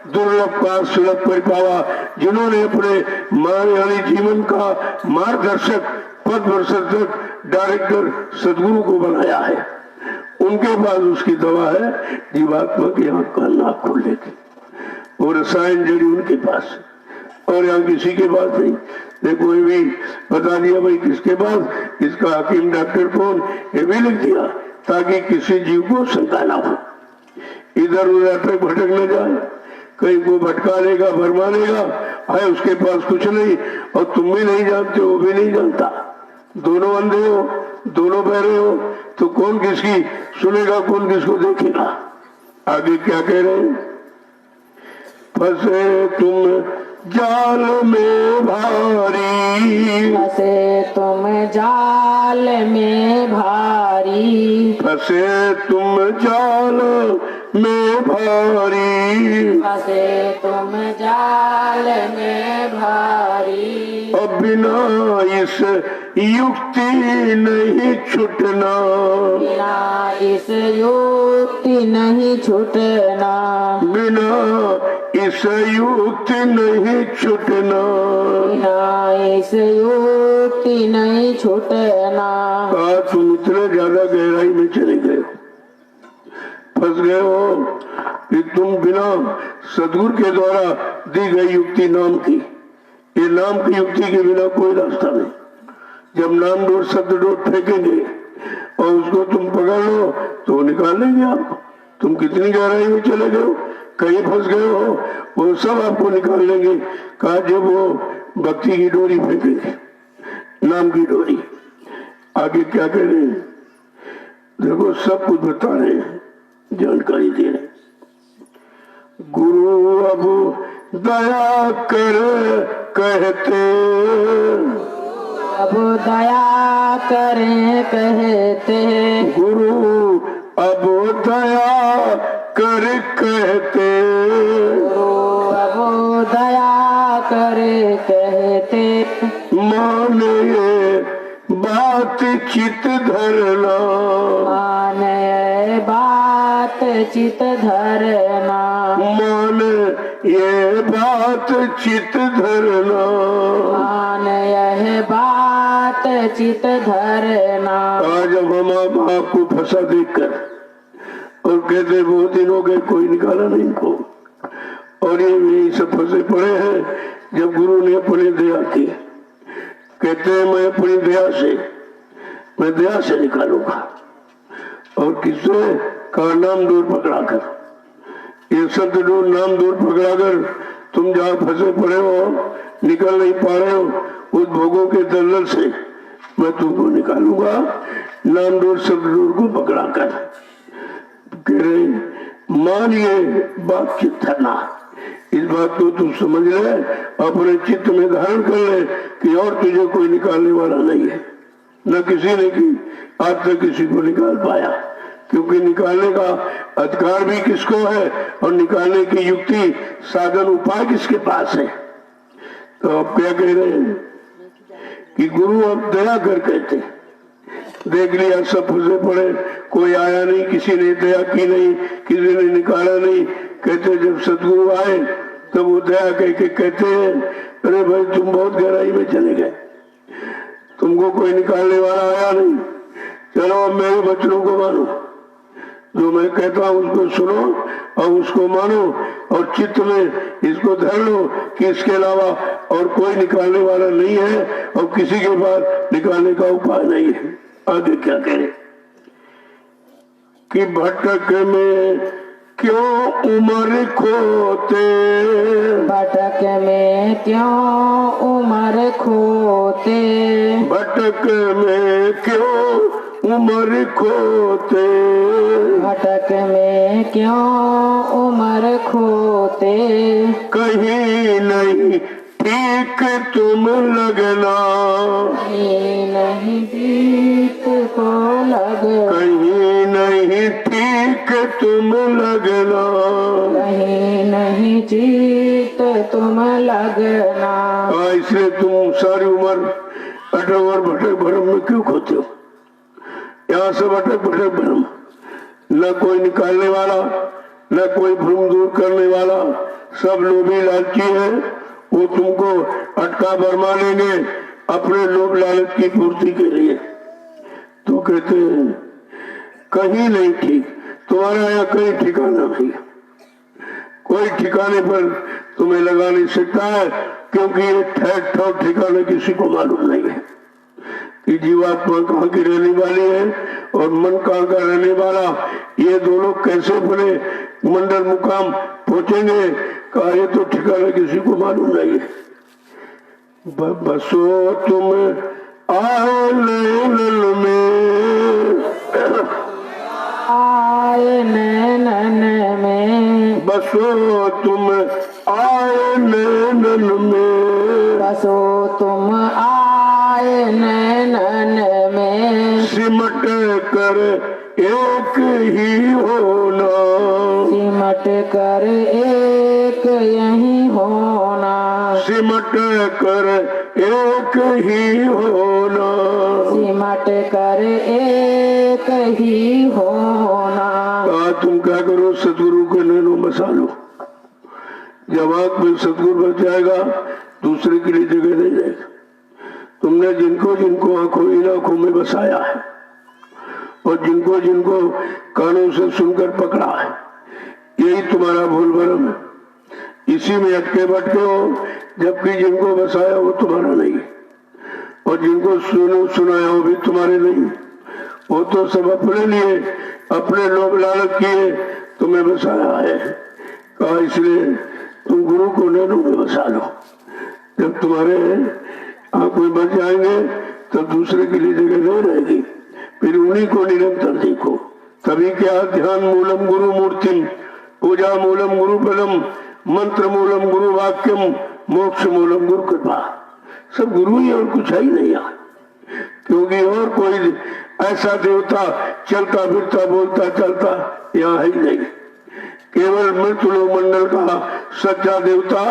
दुर्लभ का सुलभ कर पावा। जिन्होंने अपने मानवीय जीवन का मार्गदर्शक पथ प्रदर्शक डायरेक्टर सदगुरु को बनाया है, उनके पास उसकी दवा है जीवात्मा की आंख का नाक खोलने की, और रसायन जड़ी उनके पास, और यहाँ किसी के पास नहीं। देखो ये भी बता दिया भाई किसके पास, इसका हकीम डॉक्टर कौन, ये भी लिख दिया ताकि किसी जीव को शंका ना हो, इधर उधर तक भटक न जाए, कहीं को भटका लेगा भरमा लेगा, है उसके पास कुछ नहीं और तुम भी नहीं जानते, वो भी नहीं जानता, दोनों अंधे हो, दोनों बहरे हो, तो कौन किसकी सुनेगा, कौन किसको देखेगा? आगे क्या कह रहे हैं? फंसे तुम जाल में भारी, फंसे तुम जाल में भारी, फंसे तुम जाल में भारी, फंसे तुम जाल में भारी। अब बिना इस युक्ति नहीं छूटना, बिना इस युक्ति नहीं छूटना, बिना इस युक्ति नहीं छूटना। बिना इस युक्ति नहीं छूटना। आज तुम इतने ज्यादा गहराई में चले गए हो, फंस गए हो कि तुम बिना सदगुरु के द्वारा दी गई युक्ति नाम की, ये नाम की युक्ति के बिना कोई रास्ता नहीं। जब नाम डोर शब्द डोर फेंकेंगे और उसको तुम पकड़ लो तो निकाल लेंगे आपको। तुम कितनी गहराई में चले गए हो, कहीं फंस गए हो, वो सब आपको निकाल लेंगे। कहा जब वो भक्ति की डोरी फेंकेंगे, नाम की डोरी, आगे क्या कह रहे हैं देखो, सब कुछ बता रहे हैं, जानकारी दे रहे। गुरु अब दया कर कहते, अब दया करें कहते, गुरु अब दया कर कहते, अब दया करे कहते। माने ये बात चित धरना, माने बात चित धरना, मान ये बात चित धरना। मान यह बात चित धरना। आज अब हम आपको फंसा देखकर और कहते बहुत दिन हो गए, कोई निकाला नहीं इनको, और ये यही सब फंसे पड़े हैं। जब गुरु ने अपनी दया की, कहते हैं मैं अपनी दया से निकालूंगा। और किससे? कहा नाम दूर पकड़ाकर, ये संत डोर नाम दूर पकड़ाकर तुम जहाँ फंसे पड़े हो, निकल नहीं पा रहे हो, उस भोगों के दलदल से मैं तुमको निकालूंगा। नाम डोर शब्द डोर को पकड़ाकर कह रहे मानिए बात चित्त धरना। इस बात को तू समझ ले, अपने चित्त में धारण कर ले कि और तुझे कोई निकालने वाला नहीं है। न किसी ने की आज तक किसी को निकाल पाया, क्योंकि निकालने का अधिकार भी किसको है और निकालने की युक्ति साधन उपाय किसके पास है। तो अब क्या कह रहे हैं कि गुरु अब दया कर कहते, देख लिया सब फंसे पड़े, कोई आया नहीं, किसी ने दया की नहीं, किसी ने निकाला नहीं। कहते जब सतगुरु आए तब वो दया कह के कहते हैं अरे भाई तुम बहुत गहराई में चले गए, तुमको कोई निकालने वाला आया नहीं, चलो अब मेरे बच्चों को मानो, जो मैं कहता हूँ उसको सुनो और उसको मानो और चित्त में इसको धर लो कि इसके अलावा और कोई निकालने वाला नहीं है और किसी के पास निकालने का उपाय नहीं है। आगे क्या कह रहे कि भटक में क्यों उम्र खोते, भटक में क्यों उम्र खोते, भटक में क्यों उम्र खोते, भटक में क्यों उम्र खोते। कहीं नहीं ठीक तुम लगना, कहीं नहीं जीत को लग, कहीं नहीं ठीक तुम लगना, कहीं नहीं जीत तुम लगना। इसलिए तुम सारी उम्र अटक और भटक भरम में क्यों खोते हो। यहाँ से भटक भटक भरम, न कोई निकालने वाला, न कोई भ्रम दूर करने वाला, सब लोभी लालची है, वो तुमको अटका भरमा लेंगे अपने लोभ लालच की पूर्ति के लिए। तो कहते हैं कहीं नहीं ठीक, तुम्हारा यहाँ कहीं ठिकाना नहीं, कोई ठिकाने पर तुम्हें लगा नहीं सकता है, क्योंकि ये ठहर ठौर ठिकाना किसी को मालूम नहीं है कि जीवात्मा कहाँ की रहने वाली है और मन कहाँ का रहने वाला। ये दोनों कैसे बने मंडल मुकाम पहुंचेंगे, कहा ये तो ठिकाना किसी को मालूम नहीं है। बसो तुम आए नैनन में, आए नैनन में, बसो तुम आए नैनन में, बसो तुम आए नैनन में। सिमट कर एक ही होना, सिमट कर एक यही होना, सिमट कर एक ही होना। सिमट कर एक ही होना। तुम क्या करो, सतगुरु के नैनों बसा लो। जब आंख में सतगुरु बच जाएगा, दूसरे के लिए जगह नहीं रहेगा। तुमने जिनको जिनको आंखों इन आंखों में बसाया है और जिनको जिनको कानों से सुनकर पकड़ा है, यही तुम्हारा भूल भरम है। इसी में अटके बटके हो, जबकि जिनको बसाया वो तुम्हारा नहीं और जिनको सुनाया वो भी तुम्हारे नहीं। वो तो सब अपने लिए, अपने लोभ लालच किए तुम्हें बसाया है। कहा इसलिए तुम गुरु को नैनों में बसा लो। जब तुम्हारे आंख में बच जाएंगे तब दूसरे के लिए जगह नहीं रहेगी, फिर उन्हीं को निरंतर देखो। तभी क्या, ध्यान मूलम गुरु मूर्तिम, पूजा मूलम गुरु पदम, मंत्र मूलम गुरु वाक्यम, मोक्ष मूलम गुरु कृपा। सब गुरु ही और कुछ है ही नहीं यार, क्योंकि और कोई ऐसा देवता चलता फिरता बोलता चलता यहाँ है ही नहीं। केवल मृतलोक मंडल का सच्चा देवता,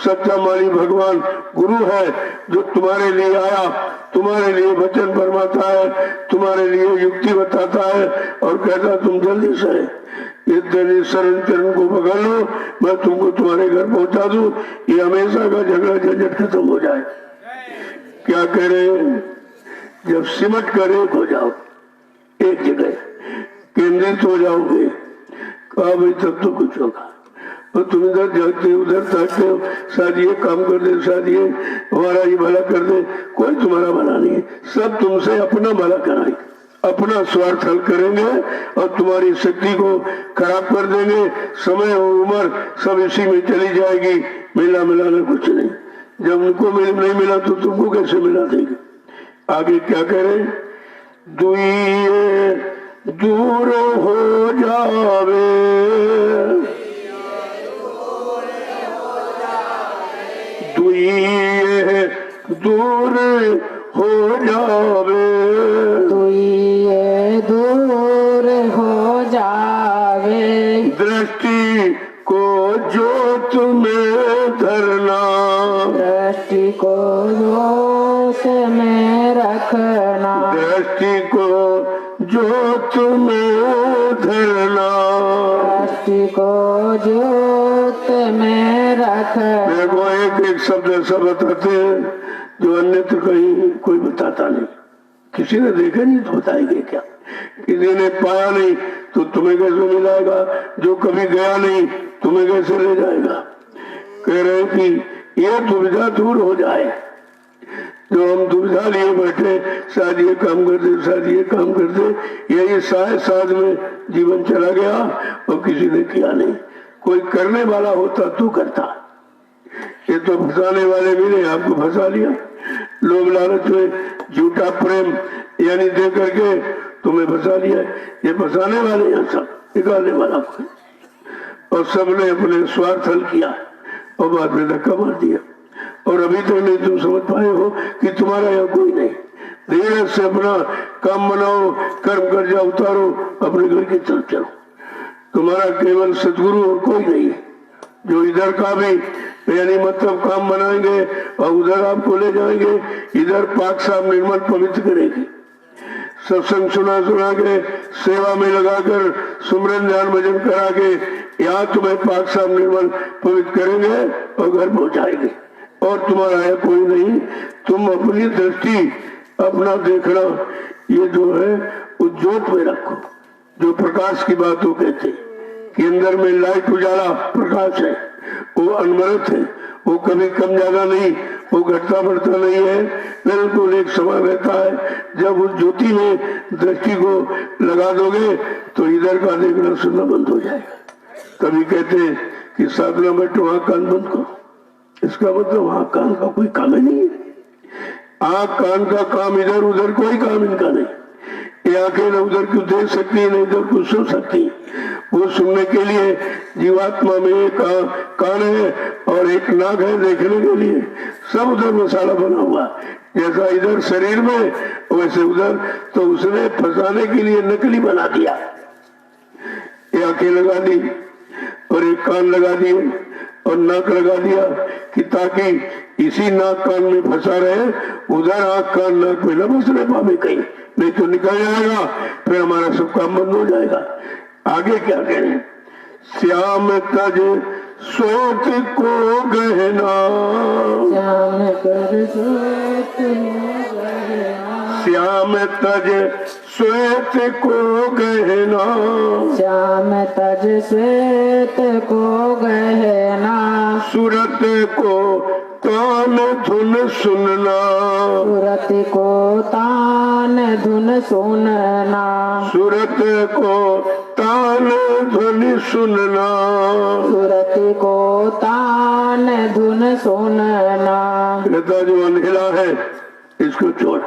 सच्चा माली भगवान गुरु है, जो तुम्हारे लिए आया, तुम्हारे लिए वचन फरमाता है, तुम्हारे लिए युक्ति बताता है और कहता तुम जल्दी से ये शरण चरण को पकड़ लो, मैं तुमको तुम्हारे घर पहुंचा दूं, ये हमेशा का झगड़ा झंझट खत्म हो जाए। क्या कह रहे हैं? जब सिमट कर एक हो जाओ, एक जगह केंद्रित हो जाओगे, कहा भाई तब तो कुछ होगा। और तुम इधर जागते उधर ताकते हो, शायद ये काम कर दे, शायद ये हमारा ही भला कर दे। कोई तुम्हारा भला नहीं है, सब तुमसे अपना भला कराएंगे, अपना स्वार्थ हल करेंगे और तुम्हारी शक्ति को खराब कर देंगे। समय और उम्र सब इसी में चली जाएगी, मिला मिलाना कुछ नहीं। जब उनको नहीं मिला तो तुमको कैसे मिला देंगे? आगे क्या कह रहे? दुइये दूर हो जावे, दुइये दूर हो जावे, दुइये दूर हो जावे, दृष्टि को जोत में धरना, दृष्टि को जोत में रखना, दृष्टि को जोत में धरना, दृष्टि को जोत में रखना। मेरे को एक शब्द ऐसा बताते हैं जो अन्यत्र कहीं कोई बताता नहीं। किसी ने देखा नहीं तो बताएंगे क्या? किसी ने पाया नहीं तो तुम्हें कैसे मिलाएगा? जो कभी गया नहीं तुम्हें कैसे ले जाएगा? कह रहे हैं कि यह दुविधा दूर हो जाए। जो हम दुविधा लिए बैठे, शायद ये काम कर दे, शायद ये काम कर दे, यही साथ में जीवन चला गया और किसी ने किया नहीं। कोई करने वाला होता तो करता। ये तो फंसाने वाले मिले, आपको फंसा लिया। लोभ लालच में झूठा प्रेम यानी दे करके तुम्हें फंसा लिया। ये फंसाने वाले हैं, सब निकालने वाला कोई। और सबने अपने स्वार्थ हल किया और बाद में धक्का मार दिया। और अभी तक नहीं तुम समझ पाए हो कि तुम्हारा यहाँ कोई नहीं। धीरे से अपना काम बनाओ, कर्म कर जाओ, उतारो, अपने घर की तरफ चलो। तुम्हारा केवल सदगुरु और कोई नहीं है, जो इधर का भी यानी मतलब काम बनाएंगे और उधर आपको ले जाएंगे, इधर पाक साफ निर्मल पवित्र करेंगे। सत्संग सुना सुना के सेवा में लगाकर सुमरन ध्यान भजन करा के यहाँ तुम्हें पाक साफ निर्मल पवित्र करेंगे और घर पहुंचाएंगे। और तुम्हारा है कोई नहीं। तुम अपनी दृष्टि अपना देखना ये जो है वो जोत में रखो। जो प्रकाश की बात वो कहते कि अंदर में लाइट उजाला प्रकाश है, वो अनवरत है, वो कभी कम ज्यादा नहीं, वो घटता बढ़ता नहीं है, बिल्कुल एक समय रहता है। जब उस ज्योति में दृष्टि को लगा दोगे तो इधर का देखना सुनना बंद हो जाएगा। तभी कहते हैं कि साधना बैठो वहां कान बंद करो। इसका मतलब वहां कान का कोई काम ही नहीं है। आंख कान का काम, इधर उधर कोई काम इनका नहीं। ये आंखें न उधर क्यों देख सकती है, न इधर कुछ सुन सकती। वो सुनने के लिए जीवात्मा में एक कान है और एक नाक है देखने के लिए। सब उधर मसाला बना हुआ, जैसा इधर शरीर में वैसे उधर। तो उसने फंसाने के लिए नकली बना दिया, ये आंखें लगा दी और एक कान लगा दिए और नाक लगा दिया कि ताकि इसी नाक कान में फंसा रहे, उधर आंख कान नाक में न फंसने पावे कहीं, नहीं तो निकल जाएगा, फिर हमारा सब काम बंद हो जाएगा। आगे क्या करें? श्याम तज सोत को गहना, श्याम कर सोत गहना, श्याम तज श्वेत को गहना, श्याम तज श्वेत को गहना, सूरत को तान धुन सुनना, सूरत को तान धुन सुनना, सूरत को तान ध्वनि सुनना, सूरत को तान धुन सुनना। कहता जो अंधेला है इसको छोड़।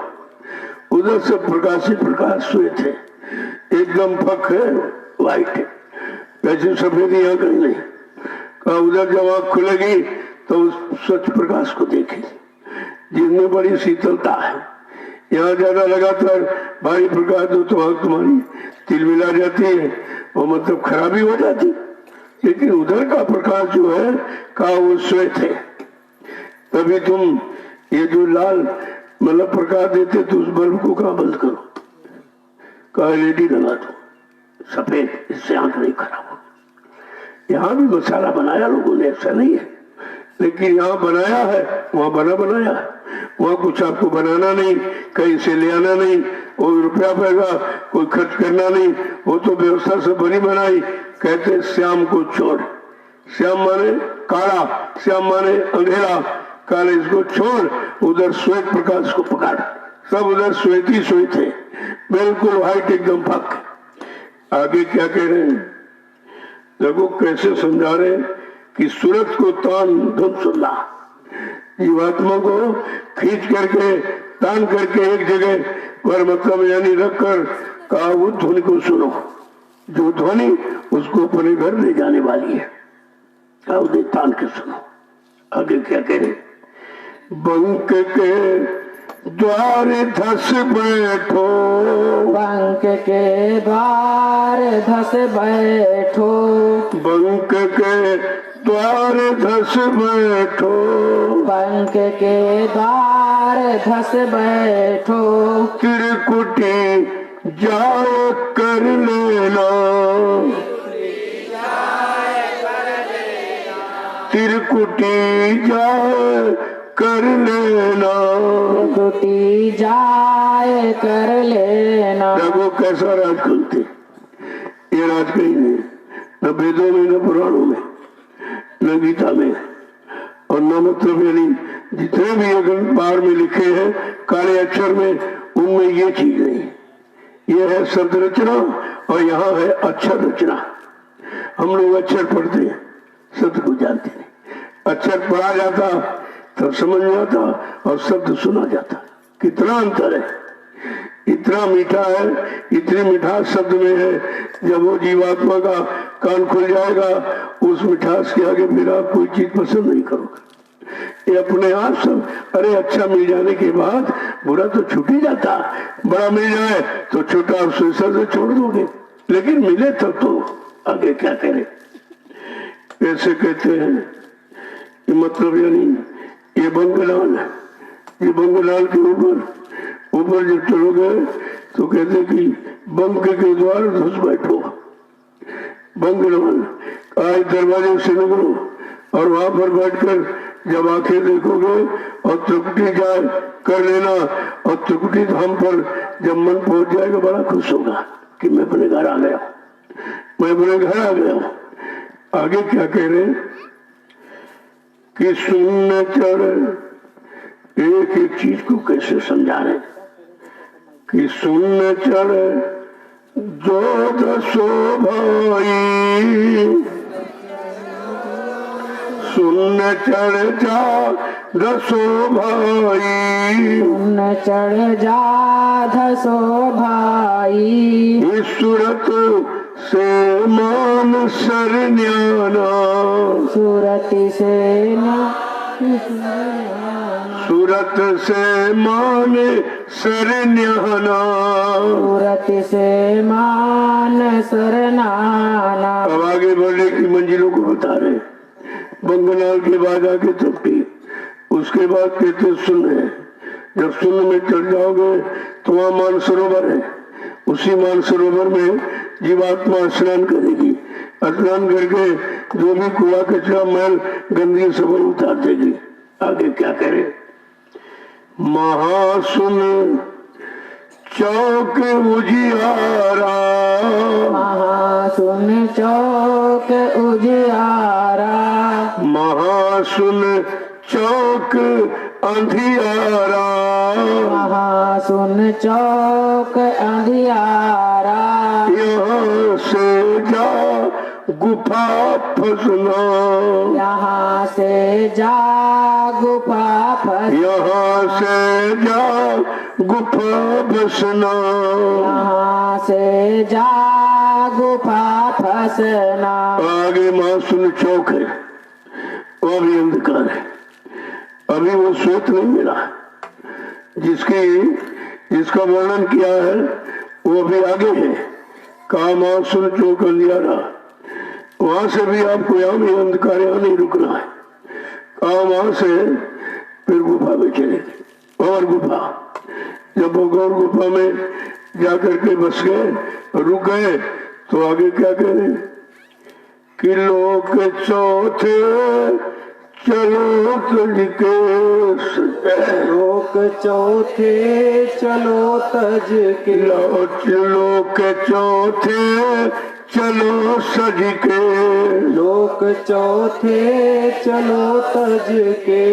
उधर से प्रकाशी प्रकाश हुए थे, एकदम फक है, वाइट है, वैसे सफेद यहाँ कहीं नहीं। कहा उधर जब आँख खुलेगी तो उस स्वच्छ प्रकाश को देखेगी जिसमें बड़ी शीतलता है। यहाँ ज्यादा लगातार भारी प्रकाश दो तो आँख तुम्हारी तिलमिला जाती है और मतलब खराबी हो जाती। लेकिन उधर का प्रकाश जो है कहा वो श्वेत है। तभी तुम ये जो लाल मतलब प्रकाश देते तो उस बल्ब को कहा बंद करो, कहा एलईडी लगा दो सफेद, इससे आंख नहीं खराब हो। यहाँ भी मसाला बनाया लोगों ने, ऐसा नहीं है, लेकिन यहाँ बनाया है, वहाँ बनाया है। वहाँ कुछ आपको बनाना नहीं, कहीं से ले आना नहीं, वो रुपया पैगा कोई खर्च करना नहीं, वो तो व्यवस्था से बनी बनाई। कहते श्याम को छोड़, श्याम माने काला, श्याम माने अंधेरा, काले इसको छोड़, उधर श्वेत प्रकाश को पकड़। सब उधर श्वेत ही श्वेत है, बिल्कुल व्हाइट, एकदम पक। आगे क्या कह रहे हैं देखो कैसे समझा रहे हैं कि सूरत को तान धुन सुनना, जीवात्मा को खींच करके तान करके एक जगह पर मतलब यानी रखकर कहा वो ध्वनि को सुनो, जो ध्वनि उसको अपने घर ले जाने वाली है, कहा उन्हें तान के सुनो। आगे क्या कह रहे? बंक के द्वार धस बैठो, बंक के द्वार धस बैठो, बंक के द्वार धस बैठो, बंक के द्वार धस बैठो, त्रिकुटी जाए कर लेना, त्रिकुटी जाए कर लेना, त्रिकुटी जाए कर लेना। देखो कैसा राज करते, ये राज कहीं नहीं, न वेदों में, न पुराणों में, न गीता में, और न मतलब यानी जितने भी अगर बाहर में लिखे हैं काले अक्षर में, उनमें ये चीज नहीं। ये है शब्द रचना और यहाँ है अक्षर रचना। हम लोग अक्षर पढ़ते हैं, शब्द को जानते नहीं। अक्षर पढ़ा जाता तब समझ में आता और शब्द सुना जाता, कितना अंतर है। इतना मीठा है, इतनी मिठास शब्द में है, जब वो जीवात्मा का कान खुल जाएगा उस मिठास के आगे मेरा कोई चीज पसंद नहीं करोगे। ये अपने आप सब, अरे अच्छा मिल जाने के बाद बुरा तो छूट ही जाता, बड़ा मिल जाए तो छोटा आप सुसर से छोड़ दोगे, लेकिन मिले तब तो आगे क्या करें। ऐसे कहते हैं कि मतलब यानी ये बंगलाल है, ये बंगलाल के ऊपर जब चलोगे तो कहते कि बंक के द्वार घुस बैठो, बंगलाल आज दरवाजे से निकलो और वहां पर बैठकर जब आंखें देखोगे और त्रिकुटी जाए कर लेना, और त्रिकुटी धाम पर जब मन पहुंच जाएगा बड़ा खुश होगा कि मैं अपने घर आ गया, मैं अपने घर आ गया। आगे क्या कह रहे हैं कि सुनने चढ़, एक एक चीज को कैसे समझा रहे कि सुनने चढ़ जो दसो भाई, सुनने चढ़ जा दसो भाई, सुन चढ़ जा धसो भाई, इस सूरत से मान सरन्याना, सूरत से सूरत से मान सरन्याना। सूरत से मान सरनाना। अब आगे बढ़ने की मंजिलों को बता रहे। बंगनाल के बाद आगे तृप्ति, उसके बाद कहते सुन है। जब सुन में चढ़ जाओगे तो वहां मानसरोवर है। उसी मानसरोवर में जीवात्मा स्नान करेगी। स्नान करके जो भी कूड़ा कचरा मैल गंदगी सब उतार देगी। आगे क्या करे? महासुन चौक उजियारा, महासुन चौक उजियारा। महासुन चौक अंधियारा, महासुन चौक अंधियारा। यहाँ से जा गुफा फसना, यहाँ से जा गुफा फस, यहाँ से जा गुफा बसना। यहाँ से जा गुफा फसना। आगे महासुन चौक है, वो भी अंधकार है। अभी वो श्वेत नहीं मिला जिसका वर्णन किया है, वो भी आगे है। कहा महासुन चौक अंधियारा, वहां से भी आपको यहाँ भी अंधकार, यहाँ नहीं रुकना है। कहा वहां से फिर गुफा में चलेगी। और गुफा, जब वो गौर गुफा में जाकर के बस गए, रुक गए, तो आगे क्या कह रहे कि लोक चौथे चलो तज के, लोक चौथे चलो तज के, लोक चौथे चलो सज के, लोक चौथे चलो तज के।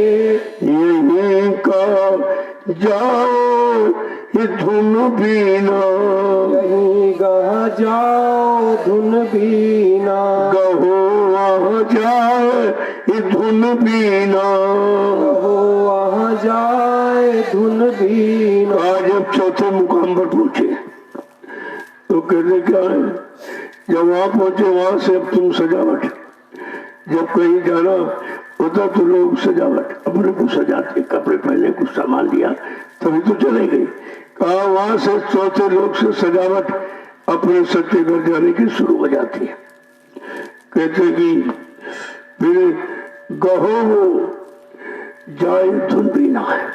यहीं का जाओ ये धुन बीना, यहीं गा जाओ धुन बीना, गहो वहाँ जाए ये धुन बीना। हो वहाँ जाए धुन बीना। आज जब चौथे मुकाम पर पहुंचे तो कहते क्या है, जब वहां पहुंचे वहां से अब तुम सजावट, जब कहीं जाना होता तो लोग सजावट अपने को सजाते, कपड़े पहने, कुछ सामान लिया तभी तो चले गई। कहा वहां से चौथे लोग से सजावट अपने सच्चे घर जाने की शुरू हो जाती है। कहते कि फिर गहो वो जाए धुन बीना है,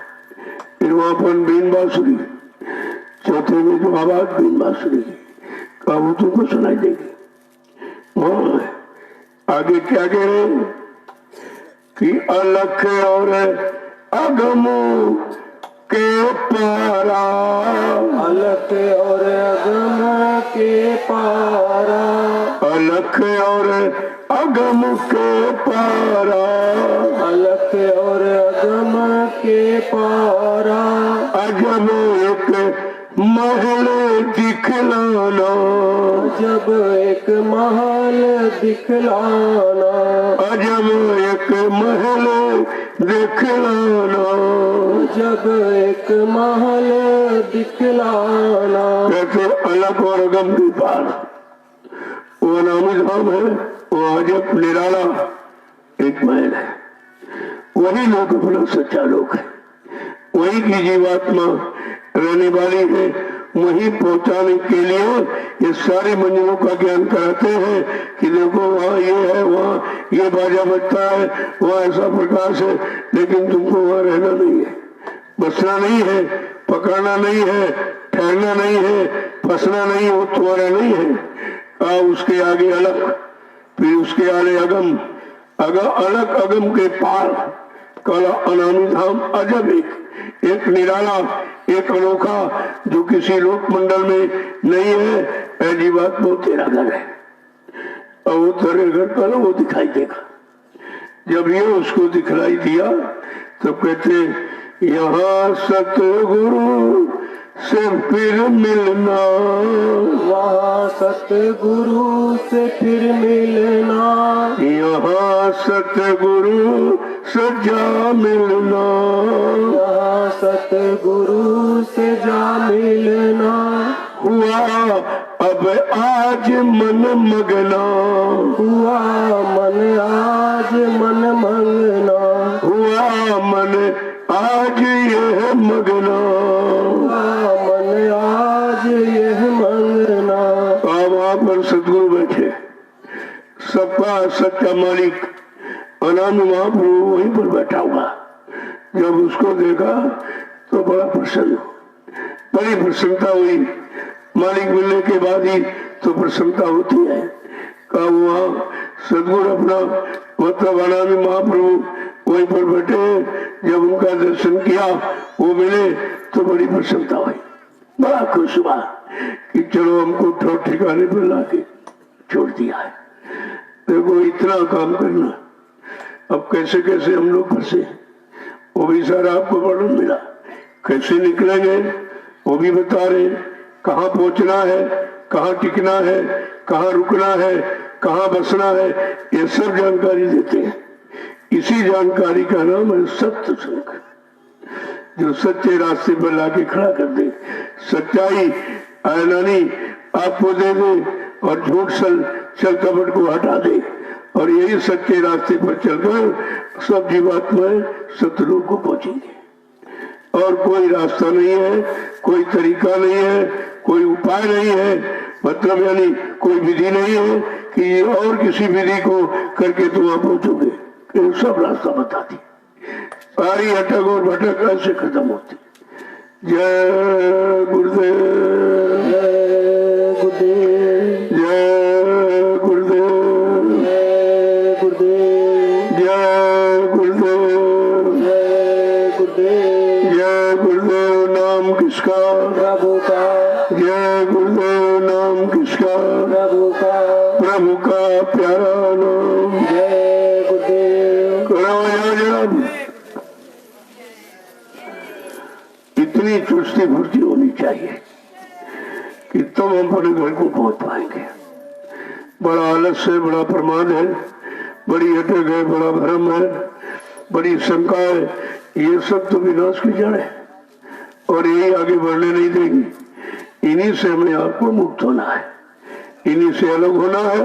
फिर वहां पर बीन बांसुरी, चौथे में जो आवाज बीन बांसुरी की, कहा वो तुमको सुनाई देगी। वहां आगे क्या कह रहे हैं कि अलख और अगम के पारा, अलख और अगम के पारा, अलख और अगम के पारा, अलख और अगम के पारा। अजब एक महल दिखलाना, जब एक महल दिखलाना, अजब एक महल दिखलाना। जब एक महल दिखलाना। कहते अलग और अगम के पार वो अनामी धाम है, वो अजब निराला एक महल है। वही लोग अपना सच्चा लोग है, वही की जीवात्मा रहने वाली है। वहीं पहुंचाने के लिए ये सारी मंजिलों का ज्ञान कराते हैं कि देखो वहाँ ये है, वहाँ ये बाजा बजता है, वहाँ ऐसा प्रकाश है, लेकिन तुमको वहाँ रहना नहीं है, बसना नहीं है, पकड़ना नहीं है, ठहरना नहीं है, फंसना नहीं है, वो तुम्हारा नहीं है। उसके आगे अलग, फिर उसके आगे अगम, अलग अगम के पार काला अनामी धाम, अजब एक निराला, एक अनोखा, जो किसी लोक मंडल में नहीं है। ऐसी बात वो तेरा घर है और वो तेरे घर का ना वो दिखाई देगा। जब ये उसको दिखलाई दिया तो कहते यहाँ सतगुरु से फिर मिलना, वहाँ सतगुरु से फिर मिलना, यहाँ सतगुरु से जा मिलना, यहाँ सतगुरु से जा मिलना। हुआ अब आ आज मन मगना, हुआ मन आज मन मंगना, हुआ मन आज यह मगना, हुआ मन आज यह मंगना। अब वहां पर सदगुरु बैठे, सबका सच्चा मालिक अनामी महाप्रभु वहीं पर बैठा हुआ। जब उसको देखा तो बड़ा प्रसन्न, बड़ी प्रसन्नता हुई। मालिक मिलने के बाद ही तो प्रसन्नता होती है। कहा वहाँ सदगुरु अपना मतलब अनामी महाप्रभु वहीं पर बैठे, जब उनका दर्शन किया वो मिले तो बड़ी प्रसन्नता हुई, बड़ा खुश हुआ कि चलो हमको ठिकाने पर लाके छोड़ दिया है। देखो इतना काम करना, अब कैसे कैसे हम लोग फंसे, वो भी सारा आपको वर्णन मिला। कैसे निकलेंगे वो भी बता रहे, कहाँ पहुंचना है, कहाँ टिकना है, कहाँ रुकना है, कहाँ बसना है, ये सब जानकारी देते हैं। इसी जानकारी का नाम है सत्य संग, जो सच्चे रास्ते पर लाके खड़ा कर दे। सच्चाई आयनानी आपको दे दे और झूठ छल कपट को हटा दे, और यही सच्चे रास्ते पर चलकर सब जीवात्माएं सतलोक को पहुंचेंगे। और कोई रास्ता नहीं है, कोई तरीका नहीं है, कोई उपाय नहीं है, मतलब यानी कोई विधि नहीं है कि और किसी विधि को करके तुम वहां पहुंचोगे। सब रास्ता बताती, सारी अटक और भटक ऐसे खत्म होती। जय गुरुदेव, जय गुरुदेव, जय गुरुदेव, जय गुरुदेव, जय गुरुदेव, जय गुरुदेव। जय गुरुदेव नाम किसका, प्रभु का, जय गुरुदेव नाम किसका, प्रभु का, प्रभु का प्यारा नाम। जय गुरुदेव। करो जब इतनी चुस्ती फुर्ती होनी चाहिए कि तुम अपने घर को पहुंच पाएंगे। बड़ा आलस है, बड़ा प्रमाद है, बड़ी अटक है, बड़ा भ्रम है, बड़ी शंका है, ये सब तो विनाश की जड़ है और यही आगे बढ़ने नहीं देगी। इन्हीं से हमें आपको मुक्त होना है, इन्हीं से अलग होना है,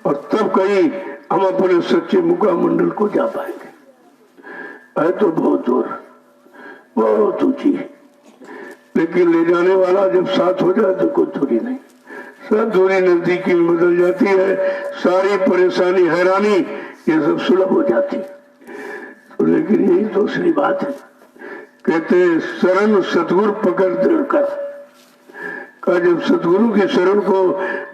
और तब कहीं हम अपने सच्चे मुकाम मंडल को जा पाएंगे। है तो बहुत दूर, बहुत ऊंची है, लेकिन ले जाने वाला जब साथ हो जाए तो कोई दूरी नहीं, सब दूरी नजदीकी में बदल जाती है। सारी परेशानी हैरानी ये सब सुलभ हो जाती है। तो लेकिन यही दूसरी बात है, कहते हैं शरण सतगुरु पकड़ दृढ़ कर। का जब सतगुरु की शरण को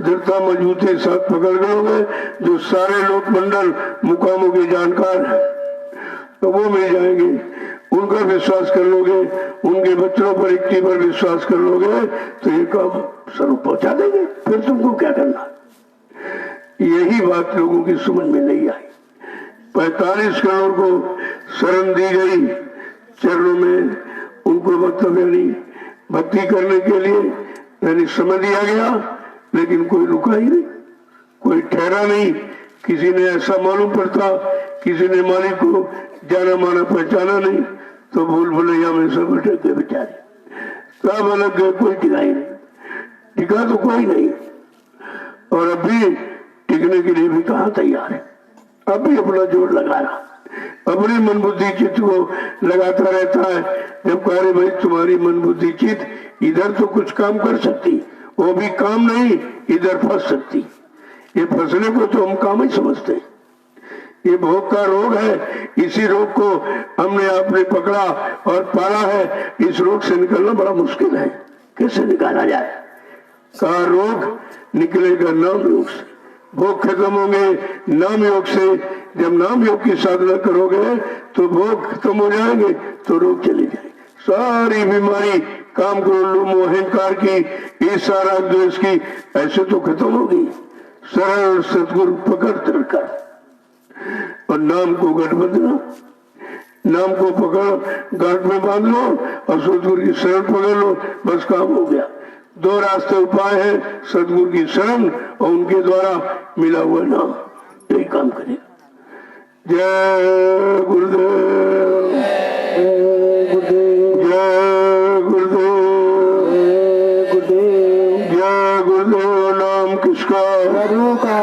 दृढ़ता मजबूती के साथ पकड़ लोगे, जो सारे लोक मंडल मुकामों के जानकार हैं तो वो मिल जाएंगे। उनका विश्वास कर लोगे, उनके बच्चों पर इक्की पर विश्वास कर लोगे तो ये काम स्वरूप पहुंचा देंगे। फिर तुमको क्या करना। यही बात लोगों की समझ में नहीं आई। 45 करोड़ को शरण दी गई चरणों में, उनको मतलब यानी भक्ति करने के लिए यानी समझ दिया गया, लेकिन कोई रुका ही नहीं, कोई ठहरा नहीं। किसी ने ऐसा मालूम पड़ता, किसी ने मालिक को जाना माना पहचाना नहीं, तो भूल भुलैया में सब अटक गए बेचारे, सब अलग गए, कोई टिका ही नहीं। टिका तो कोई नहीं, और अभी टिकने के लिए भी कहाँ तैयार है। अभी अपना जोर लगा रहा, अपनी मन बुद्धि चित्त को लगाता रहता है। जब कह रहे भाई तुम्हारी मन बुद्धि चित्त इधर तो कुछ काम कर सकती, वो भी काम नहीं, इधर फंस सकती। ये फंसने को तो हम काम ही समझते हैं। ये भोग का रोग है, इसी रोग को हमने आपने पकड़ा और पाला है। इस रोग से निकलना बड़ा मुश्किल है। कैसे निकाला जाए? कहा रोग निकलेगा नाम योग से, भोग खत्म होंगे नाम योग से। जब नाम योग की साधना करोगे तो भोग खत्म हो जाएंगे तो रोग चले जाएंगे। सारी बीमारी काम क्रोध मोह अहंकार की, ईर्ष्या राग द्वेष की, ऐसे तो खत्म होगी। सरल सतगुरु पकड़ कर और नाम को गठ बंधना, नाम को पकड़ गांठ में बांध लो और सतगुरु की शरण पकड़ लो, बस काम हो गया। दो रास्ते उपाय है, सतगुरु की शरण और उनके द्वारा मिला हुआ नाम, यही काम करेगा। जय गुरुदेव, जय गुरुदेव, जय गुरुदेव, जय गुरुदेव, जय गुरुदेव नाम किसका, किसका? प्रभु का।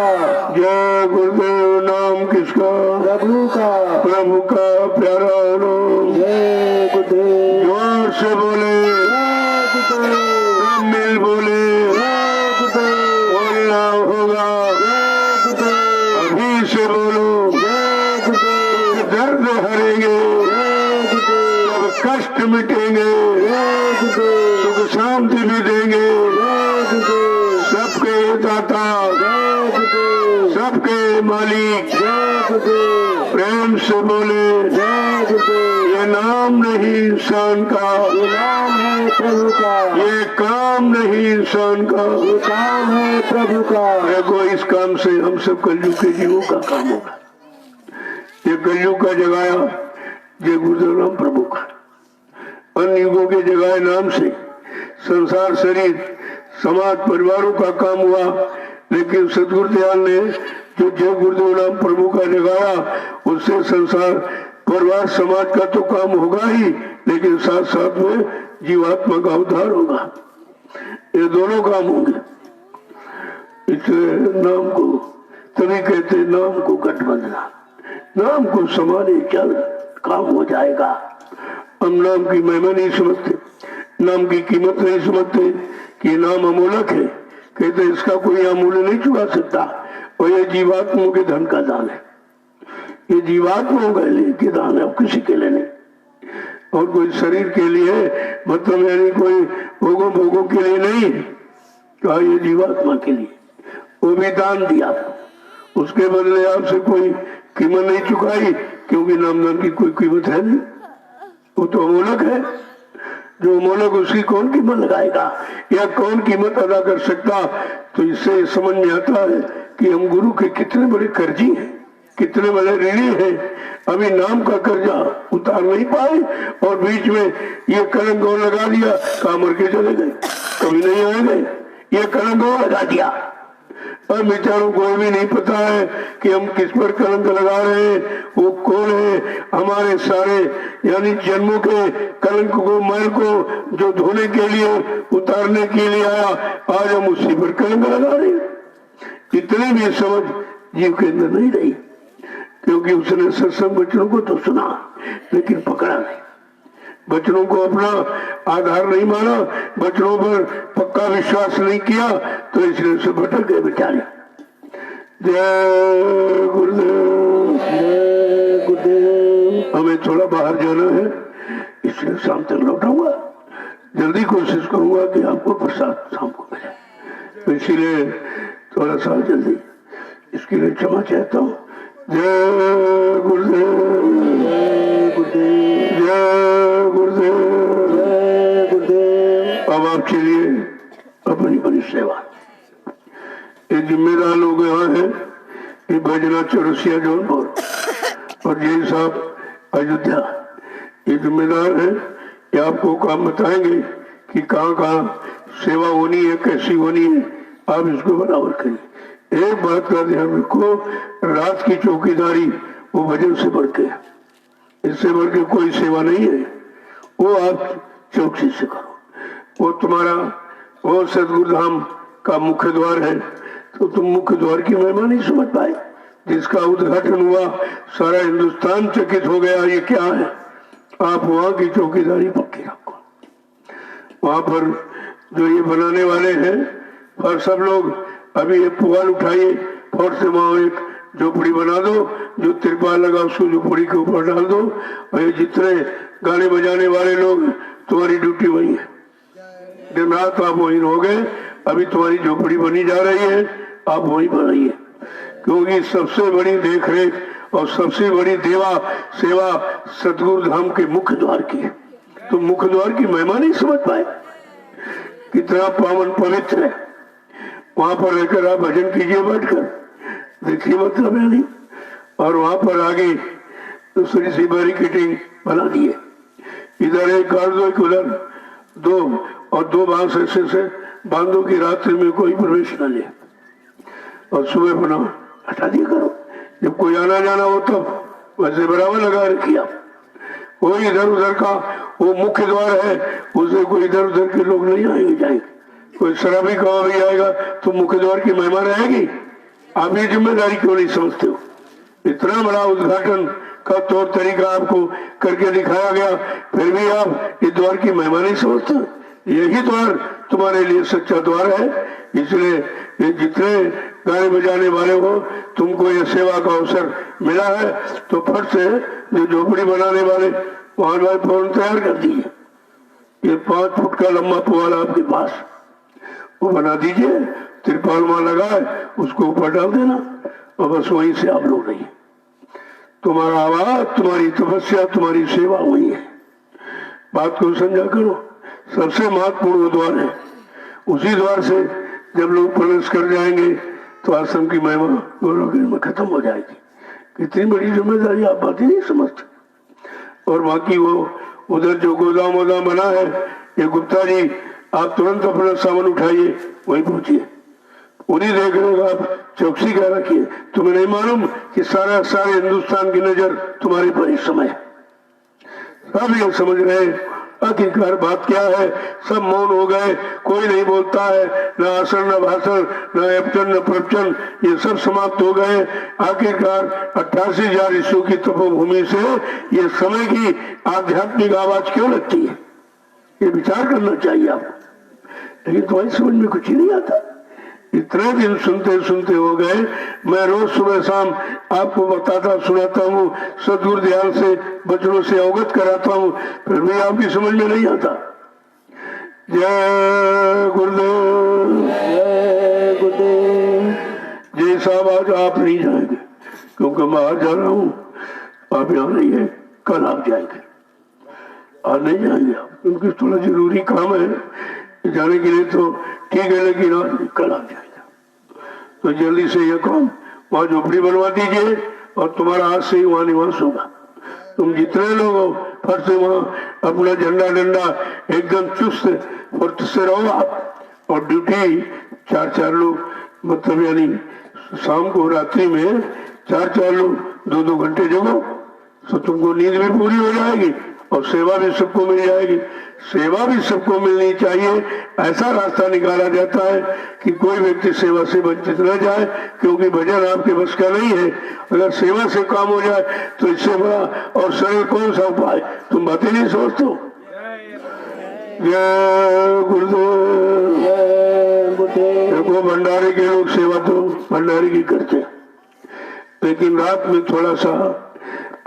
जय गुरुदेव नाम किसका? प्रभु का। प्रभु का प्यारा नाम। जय गुरुदेव। जोर से बोले, जय गुरुदेव। सब मिल बोले, जय गुरुदेव। बोलना होगा। जय गुरुदेव। अभी से बोलो, जय गुरुदेव। दर्द हरेंगे, जय गुरुदेव। सब कष्ट मिटेंगे, जय गुरुदेव। सुख शांति भी देंगे। जय गुरुदेव। सबके दाता, जय गुरुदेव। सबके मालिक। जय गुरुदेव। प्रेम से बोले, जय गुरुदेव। ये नाम नहीं इंसान का, ये नाम है प्रभु का। ये काम नहीं इंसान का। ये काम है प्रभु का। देखो इस काम से हम सब कलयुग के जीवों का काम होगा। ये कलयुग का जगाया जय गुरुदेव नाम प्रभु का। अन्य युगों के जगाए नाम से संसार, शरीर, समाज, परिवारों का काम हुआ, लेकिन सदगुरु दयाल ने जो जय गुरुदेव नाम प्रभु का जगाया, उससे संसार, परिवार, समाज का तो काम होगा ही, लेकिन साथ साथ में जीवात्मा का उद्धार होगा। ये दोनों काम होंगे। इसलिए नाम को तभी कहते नाम को गठ बंधना, नाम को समाने चल, काम हो जाएगा। हम नाम की महिमा नहीं समझते, नाम की कीमत नहीं समझते कि नाम अमूलक है। कहते इसका कोई अमूल्य नहीं चुका सकता, और ये जीवात्माओं के धन का दान है। ये जीवात्माओं के लिए के दान है, किसी के लिए नहीं। और कोई शरीर के लिए, मतलब यानी कोई भोगों के लिए नहीं, कहा ये जीवात्मा के लिए। वो भी दान दिया, उसके बदले आपसे कोई कीमत नहीं चुकाई, क्योंकि नाम की कोई कीमत है नहीं। वो तो अमूलक है। जो अमूलक, उसकी कौन कीमत लगाएगा या कौन कीमत अदा कर सकता? तो इससे समझ में आता है कि हम गुरु के कितने बड़े कर्जी हैं, कितने बड़े ऋणी हैं। अभी नाम का कर्जा उतार नहीं पाए और बीच में ये कलंक और लगा दिया, कहाँ मर के चले गए, कभी नहीं आएंगे। ये कलंक और लगा दिया, और बेचारों को भी नहीं पता है कि हम किस पर कलंक लगा रहे हैं, वो कौन है। हमारे सारे यानी जन्मों के कलंक को, मैल को जो धोने के लिए, उतारने के लिए आया, आज हम उसी पर कलंक लगा रहे हैं। इतनी भी समझ जीव के अंदर नहीं रही, क्योंकि उसने सत्संग वचनों को तो सुना लेकिन पकड़ा नहीं, वचनों को अपना आधार नहीं माना, वचनों पर पक्का विश्वास नहीं किया, तो इसलिए से भटक गए बेचारे। जय गुरुदेव। जय गुरुदेव। हमें थोड़ा बाहर जाना है, इसलिए शाम तक लौटाऊंगा। जल्दी कोशिश करूंगा कि आपको प्रसाद शाम को मिले, तो इसीलिए थोड़ा सा जल्दी, इसके लिए क्षमा चाहता हूँ। जय गुरुदेव। जय गुरुदेव। जय गुरुदेव। जय गुरुदेव। अब आप चलिए अपनी बड़ी सेवा। ये जिम्मेदार लोग यहाँ हैं, ये भजना चौरसिया जौनपुर और जय साहब अयोध्या, ये जिम्मेदार हैं। ये आपको काम बताएंगे कि कहाँ कहाँ सेवा होनी है, कैसी होनी है। आप इसको बराबर करिए। एक बात का ध्यान रखो, रात की चौकीदारी वो भजन से बढ़ के, इससे बढ़ के कोई सेवा नहीं है। वो आप चौकसी से करो। वो तुम्हारा, वो सदगुरु धाम का मुख्य द्वार है, तो तुम मुख्य द्वार की महिमा नहीं समझ पाए। जिसका उद्घाटन हुआ सारा हिंदुस्तान चकित हो गया, ये क्या है। आप वहां की चौकीदारी पक्की रखो। वहां पर जो ये बनाने वाले हैं, और सब लोग अभी ये पुआल उठाइए, फौर से वहां एक झोपड़ी बना दो, जो तिरपाल लगा उसको झोपड़ी के ऊपर डाल दो। और ये जितने गाने बजाने वाले लोग, तुम्हारी ड्यूटी वही है, दिन रात आप वही रहोगे। अभी तुम्हारी झोपड़ी बनी जा रही है, आप वही बनाइए, क्योंकि सबसे बड़ी देख रेख और सबसे बड़ी देवा सेवा सतगुरु धाम के मुख्य द्वार की है। तो मुख्य द्वार की महिमा नहीं समझ पाए, कितना पावन पवित्र है। वहां पर रहकर आप भजन कीजिए बैठकर, देखिए मतलब है नहीं। और वहां पर आगे दूसरी सी बैरिकेडिंग बना दिए, इधर एक कर दो, एक उधर दो, और दो बांस ऐसे से बांधो की रात्रि में कोई प्रवेश न ले, और सुबह बना हटा दिया करो। जब कोई आना जाना हो तब वैसे बराबर लगा रखिए। वो इधर उधर का वो मुख्य द्वार है, उसे कोई इधर उधर के लोग नहीं आएंगे जाएंगे। कोई शराबी कबाबी आएगा तो मुख्य द्वार की महिमा रहेगी। आप ये जिम्मेदारी क्यों नहीं समझते हो? इतना बड़ा उद्घाटन का तौर तरीका आपको करके दिखाया गया, फिर भी आप इस द्वार की महिमा नहीं समझते। यही द्वार तुम्हारे लिए सच्चा द्वार है। इसलिए ये जितने गाने बजाने वाले हो, तुमको ये सेवा का अवसर मिला है तो फट से जो झोपड़ी बनाने वाले वहां भाई फौरन तैयार कर दिए। ये 5 फुट का लंबा पुआल आपके पास, वो बना दीजिए, तिरपाल वहां लगा है, उसको ऊपर डाल देना और बस वहीं से आप लोग रहिए। तुम्हारा आवाज, तुम्हारी तपस्या, तुम्हारी सेवा वही है। बात को समझा करो। सबसे महत्वपूर्ण द्वार है, उसी द्वार से जब लोग प्रवेश कर जाएंगे तो आश्रम की महिमा गौरवगिरी में खत्म हो जाएगी। कितनी बड़ी जिम्मेदारी, आप बात ही नहीं समझते। और बाकी वो उधर जो गोदाम वोदाम बना है, ये गुप्ता जी आप तुरंत अपना सामान उठाइए, वहीं पहुंचिए, उन्हीं देख रहे आप चौकसी कर रखिए। तुम्हें नहीं मालूम कि सारे हिंदुस्तान की नजर तुम्हारे पर इस समय है। सब ये समझ रहे आखिरकार बात क्या है। सब मौन हो गए, कोई नहीं बोलता है, न आसन न भाषण न एपचन न प्रवचन, ये सब समाप्त हो गए। आखिरकार 88,000 ईस्वी की तपोभूमि से ये समय की आध्यात्मिक आवाज क्यों लगती है, ये विचार करना चाहिए आपको। लेकिन तुम्हारी समझ में कुछ ही नहीं आता। इतने दिन सुनते सुनते हो गए। मैं रोज सुबह शाम आपको बताता सुनाता हूँ, सदगुरु ध्यान से बचनों से अवगत कराता हूँ, फिर भी आपकी समझ में नहीं आता। जय गुरुदेव, जय गुरुदेव। जय साहब आज आप नहीं जाएंगे क्योंकि मैं आज जा रहा हूँ, आप यहाँ नहीं है, कल आप जाएंगे। आज नहीं जाएंगे आप, क्योंकि थोड़ा जरूरी काम है जाने के लिए, तो ठीक है, लेकिन आज कल आप जाएगा। तो जल्दी से ये काम वहां झोपड़ी बनवा दीजिए और तुम्हारा आज से ही वहां निवास होगा। तुम जितने लोग हो फट से वहां अपना झंडा डंडा एकदम चुस्त फुर्त से रहो आप। और ड्यूटी 4-4 लोग, मतलब यानी शाम को रात्रि में 4-4 लोग 2-2 घंटे जगो, तो तुमको नींद भी पूरी हो जाएगी और सेवा भी सबको मिल जाएगी। सेवा भी सबको मिलनी चाहिए, ऐसा रास्ता निकाला जाता है कि कोई व्यक्ति सेवा से वंचित न जाए, क्योंकि भजन आपके बस का नहीं है। अगर सेवा से काम हो जाए तो इससे बड़ा और सरल कौन सा उपाय, तुम बातें नहीं सोचते हो। जय गुरुदेव, जय गुरुदेव। देखो भंडारे के लोग सेवा तो भंडारे की करते, लेकिन रात में थोड़ा सा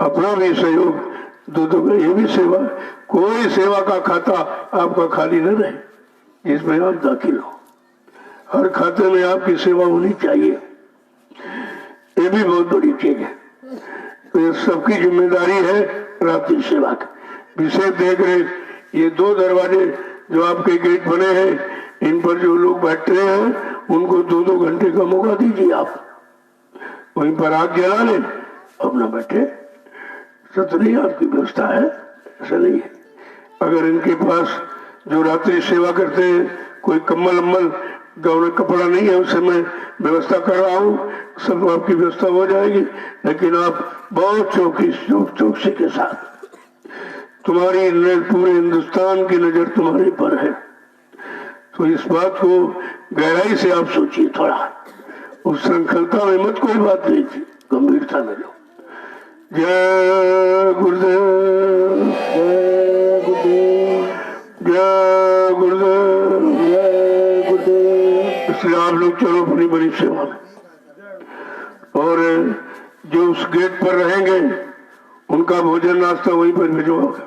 अपना भी सहयोग दो ये भी सेवा। कोई सेवा का खाता आपका खाली न रहे जिसमें आप दाखिल हो, हर खाते में आपकी सेवा होनी चाहिए। ये भी बहुत बड़ी चीज है। तो ये सबकी जिम्मेदारी है रात्रि सेवा की विशेष देख रेख। ये 2 दरवाजे जो आपके गेट बने हैं, इन पर जो लोग बैठ रहे हैं उनको 2-2 घंटे का मौका दीजिए। आप वहीं पर आग जला लें, अपना बैठे, नहीं आपकी व्यवस्था है, ऐसा नहीं है। अगर इनके पास जो रात्रि सेवा करते हैं कोई कम्बल अम्बल गौर कपड़ा नहीं है, उससे मैं व्यवस्था कर रहा हूँ, सब आपकी व्यवस्था हो जाएगी। लेकिन आप बहुत चौकसी के साथ, तुम्हारी पूरे हिंदुस्तान की नजर तुम्हारे पर है, तो इस बात को गहराई से आप सोचिए थोड़ा। उस श्रृंखलता में मत कोई बात नहीं थी, गंभीरता में लो। जय गुरुदेव, जय गुरुदेव, जय गुरुदेव, जय गुरुदेव। इसलिए आप लोग चलो अपनी बड़ी सेवा में। और जो उस गेट पर रहेंगे उनका भोजन नाश्ता वहीं पर भिजवाओगे,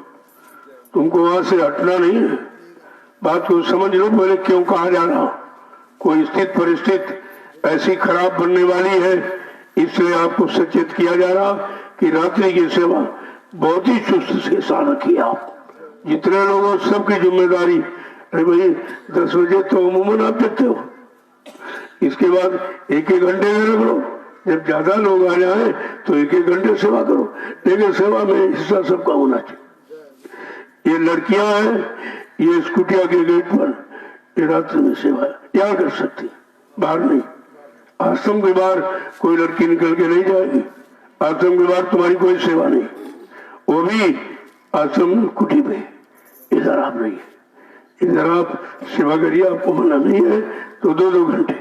तुमको वहां से हटना नहीं है। बात को समझ लो पहले, क्यों कहा जा रहा। कोई स्थित परिस्थिति ऐसी खराब बनने वाली है, इसलिए आपको सचेत किया जा रहा कि रात्रि की सेवा बहुत ही चुस्त के साथ रखिए। आप जितने लोगों सबकी जिम्मेदारी, अरे भाई 10 बजे तो अमूमन आप जगते हो, इसके बाद 1-1 घंटे में रख लो। जब ज्यादा लोग आ जाए तो 1-1 घंटे सेवा करो, लेकिन सेवा में हिस्सा सबका होना चाहिए। ये लड़कियां हैं, ये स्कूटिया के गेट पर ये रात्रि में सेवा यहाँ कर सकती, बाहर नहीं। आश्रम के बाहर कोई लड़की निकल के नहीं जाएगी, आश्रम के बाहर तुम्हारी कोई सेवा नहीं, वो भी आश्रम कुटी पे, इधर आप नहीं। इधर आप सेवा करिए, आपको मना नहीं है तो 2-2 घंटे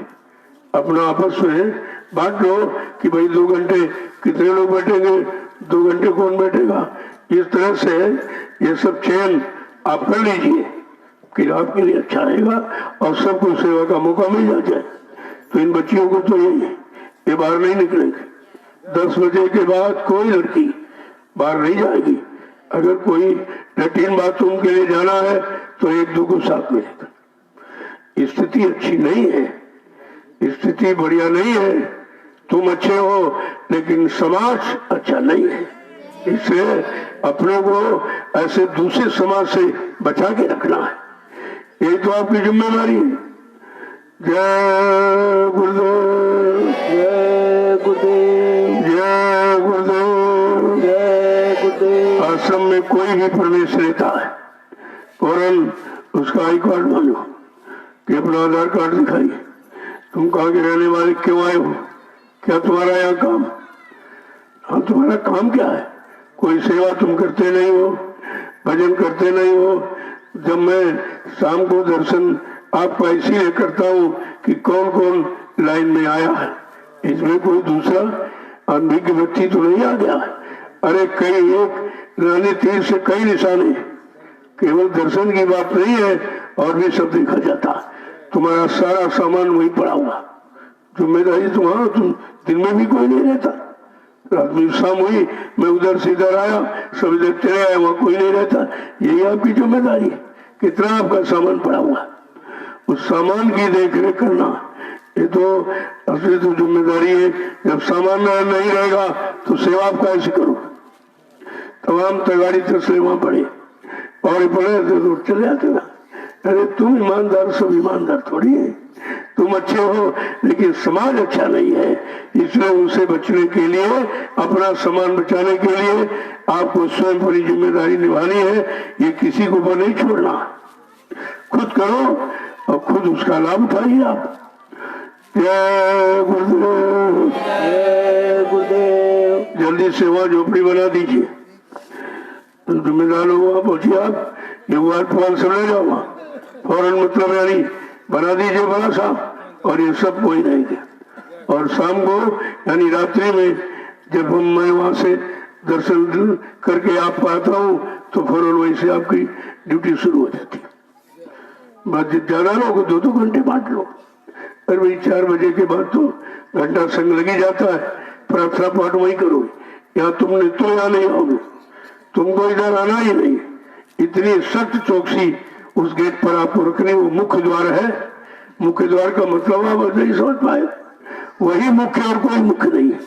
अपना आपस में बांट लो कि भाई 2 घंटे कितने लोग बैठेंगे, 2 घंटे कौन बैठेगा। इस तरह से ये सब चयन आप कर लीजिए कि आपके लिए अच्छा रहेगा और सबको सेवा का मौका मिल जाए। तो इन बच्चियों को तो ये बाहर नहीं निकलेंगे। 10 बजे के बाद कोई लड़की बाहर नहीं जाएगी। अगर कोई लैट्रिन बाथरूम के लिए जाना है तो 1-2 को साथ में लेकर। स्थिति अच्छी नहीं है, स्थिति बढ़िया नहीं है। तुम अच्छे हो लेकिन समाज अच्छा नहीं है। इससे अपने को ऐसे दूसरे समाज से बचा के रखना है, यही तो आपकी जिम्मेदारी है। जय गुरुदेव, जय गुरुदेव, जय गुरुदेव, जय गुरुदेव। आश्रम में कोई भी प्रवेश लेता है फौरन उसका आई कार्ड मांगो कि अपना आधार कार्ड दिखाइए, तुम कहाँ के रहने वाले, क्यों आए हो, क्या तुम्हारा यहाँ काम। हाँ, तुम्हारा काम क्या है। कोई सेवा तुम करते नहीं हो, भजन करते नहीं हो। जब मैं शाम को दर्शन आपका इसीलिए करता हूँ कि कौन कौन लाइन में आया है, इसमें कोई दूसरा अनभिज्ञ व्यक्ति तो नहीं आ गया है। अरे कई एक रानी तीर से कई निशाने, केवल दर्शन की बात नहीं है और भी सब देखा जाता। तुम्हारा सारा सामान वही पड़ा हुआ, जिम्मेदारी तुम्हारा। तुम दिन में भी कोई नहीं रहता, रात में शाम हुई मैं उधर से इधर आया, सब इधर चले आए, वहां कोई नहीं रहता। यही आपकी जिम्मेदारी है। कितना आपका सामान पड़ा हुआ, उस सामान की देख रेख करना, ये तो असली तो जिम्मेदारी है। जब सामान नहीं रहेगा तो सेवा आप कैसे करो। तमाम तगाड़ी तस्ले वहां पड़े और पड़े तो चले जाते ना। अरे तुम ईमानदार, सब ईमानदार थोड़ी है। तुम अच्छे हो लेकिन समाज अच्छा नहीं है, इसलिए उनसे बचने के लिए, अपना सामान बचाने के लिए आपको स्वयं अपनी जिम्मेदारी निभानी है। ये किसी को ऊपर नहीं छोड़ना, खुद करो और खुद उसका लाभ उठाइए आप। जय गुरुदेव, जय गुरुदेव। जल्दी से वहां झोपड़ी बना दीजिए, जिम्मेदार लोग वहां पहुंचिए। आप ये सब ले जाओ वहां फौरन, मतलब यानी बना दीजिए बड़ा सा, और ये सब वही रहेंगे। और शाम को यानी रात्रि में जब मैं वहां से दर्शन करके आप आता हूँ तो फौरन वहीं से आपकी ड्यूटी शुरू हो जाती है। बस ज्यादा लोग 2-2 घंटे बांट लो। अरे भाई 4 बजे के बाद तो घंटा संग लगी जाता है, प्रार्थना पाठ वही करोगे। यहाँ तुमने तो यहाँ नहीं आओगे, तुमको इधर आना ही नहीं। इतनी सख्त चौकसी उस गेट पर आपको रखनी। वो मुख्य द्वार है, मुख्य द्वार का मतलब आप नहीं समझ पाए, वही मुख्य और कोई मुख्य नहीं है।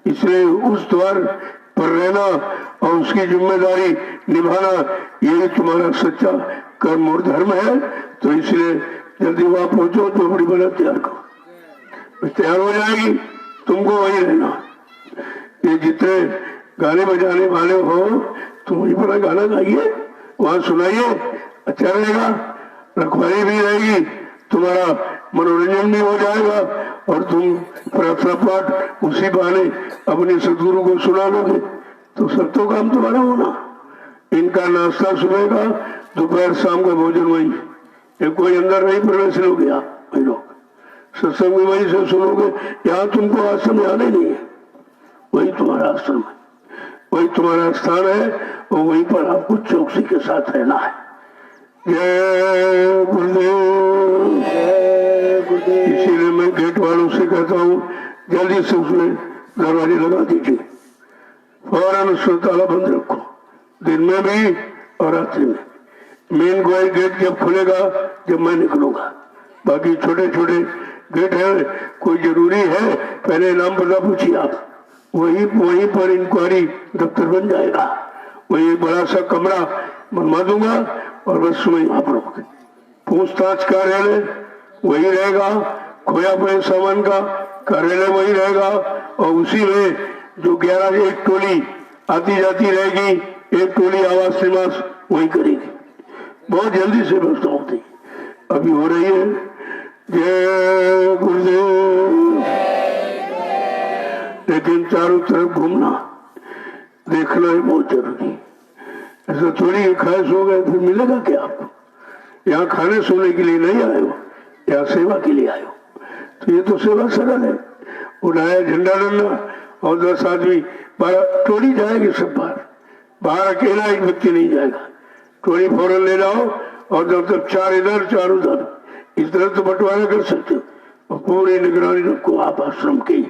इसलिए उस द्वार पर रहना और उसकी जिम्मेदारी निभाना, यही तुम्हारा सच्चा कर्म और धर्म है। तो इसलिए जल्दी वहां पहुंचो, तो बड़ी बना तैयार करो, तैयार हो जाएगी, तुमको वही रहना। ये जितने गाने बजाने वाले हो तुम वही बड़ा गाना गाइए, वहां सुनाइए, अच्छा रहेगा, रखवाली भी रहेगी, तुम्हारा मनोरंजन भी हो जाएगा और तुम प्रार्थना पाठ उसी बहाने अपने सदगुरु को सुना लोगे, तो सब तो काम तुम्हारा होना। इनका नाश्ता सुबह का, दोपहर शाम का भोजन वही, ये कोई अंदर नहीं प्रवेश लोगे आप वही लोग, सत्संग भी वही से सुनोगे। यहाँ तुमको आश्रम में आने नहीं है, वही तुम्हारा आश्रम है, वही तुम्हारा स्थान है और वहीं पर आपको चौकसी के साथ रहना है। जय गुरुदेव, जय गुरुदेव। इसीलिए मैं गेट वालों से कहता हूँ जल्दी से उसमें दरवाजे लगा दीजिए, फौरन उसमें ताला बंद रखो, दिन में भी और रात्रि में। मेन गेट जब खुलेगा जब मैं निकलूंगा, बाकी छोटे छोटे गेट है, कोई जरूरी है पहले नाम पता पूछिए आप, वहीं पर इंक्वायरी दफ्तर बन जाएगा, वही एक बड़ा सा कमरा बनवा दूंगा और बस वहीं आप रहोगे। पूछताछ कार्यालय वही रहेगा, खोया पड़े सामान का कार्यालय वही रहेगा और उसी में जो 11 एक टोली आती जाती रहेगी, एक टोली आवास निवास वही करेगी। बहुत जल्दी से व्यवस्था होती अभी हो रही है। जय गुरुदेव। लेकिन चारों तरफ घूमना देखना है बहुत जरूरी। ऐसा थोड़ी ख्वाहिश हो गए फिर मिलेगा क्या आपको। यहाँ खाने सोने के लिए नहीं आए हो, यहाँ सेवा के लिए आए हो। तो ये तो सेवा सरल है। उड़ाया झंडा डंडा और 10 आदमी 12 टोली जाएगी, सब बाहर अकेला एक व्यक्ति नहीं जाएगा। टोली फौरन ले जाओ और जब तक 4 इधर 4 उधर, इस तरह तो बंटवारा कर सकते हो। और पूरी निगरानी रखो आप आश्रम की।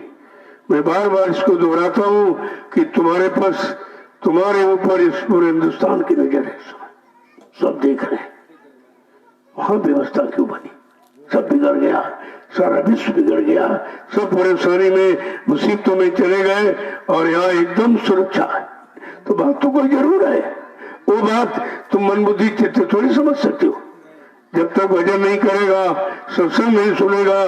मैं बार बार इसको दोहराता हूँ कि तुम्हारे पास, तुम्हारे ऊपर इस पूरे हिंदुस्तान की नजर है, सब देख रहे हैं। वहां व्यवस्था क्यों बनी? सब बिगड़ गया, सारा विश्व बिगड़ गया, सब परेशानी में मुसीबतों में चले गए और यहाँ एकदम सुरक्षा है। तो बात तो कोई जरूर है, वो बात तुम मन बुद्धि चित्त थोड़ी समझ सकते हो। जब तक भजन नहीं करेगा, सत्संग नहीं सुनेगा,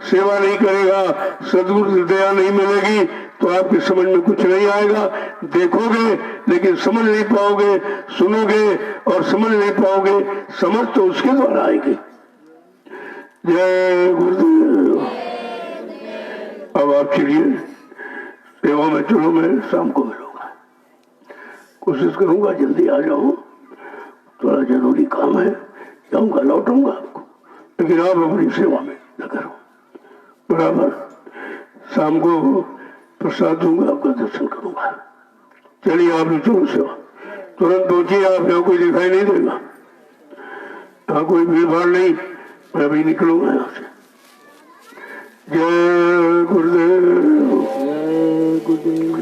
सेवा नहीं करेगा, सदगुरु दया नहीं मिलेगी तो आपकी समझ में कुछ नहीं आएगा। देखोगे लेकिन समझ नहीं पाओगे, सुनोगे और समझ नहीं पाओगे। समझ तो उसके द्वारा आएगी। जय गुरुदेव। अब आप चलिए सेवा में, चलो मैं शाम को मिलूंगा, कोशिश करूंगा जल्दी आ जाऊं, थोड़ा जरूरी काम है, जाऊंगा लौटूंगा आपको, लेकिन आप अपनी सेवा में न करो। बराबर शाम को प्रसाद दूंगा, आपका दर्शन करूंगा। चलिए आप भी चलो सेवा, तुरंत पहुंचिए आप, यहाँ कोई दिखाई नहीं देगा, यहाँ कोई भीड़ भाड़ नहीं, मैं अभी निकलूंगा यहाँ से। जय गुरुदेव। जय गुरुदेव।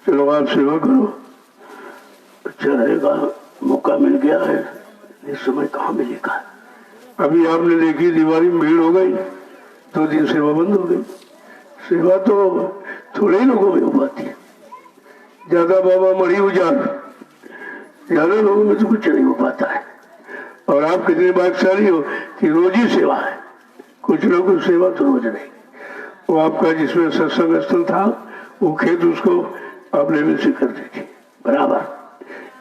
चलो आप सेवा करो, अच्छा रहेगा। मौका मिल गया है, इस समय कहाँ मिलेगा। अभी आपने देखी दिवाली में भीड़ हो गई, 2 दिन सेवा बंद हो गई। सेवा तो थोड़े ही लोगों में हो पाती है, ज्यादा बाबा मरी उजाड़, ज्यादा लोगों में तो कुछ नहीं हो पाता है। और आप कितने भाग्यशाली हो कि रोज ही सेवा है। कुछ लोगों की सेवा तो रोज नहीं। वो आपका जिसमें सत्संग स्थल था वो खेत, उसको आप लेवल से कर दीजिए बराबर।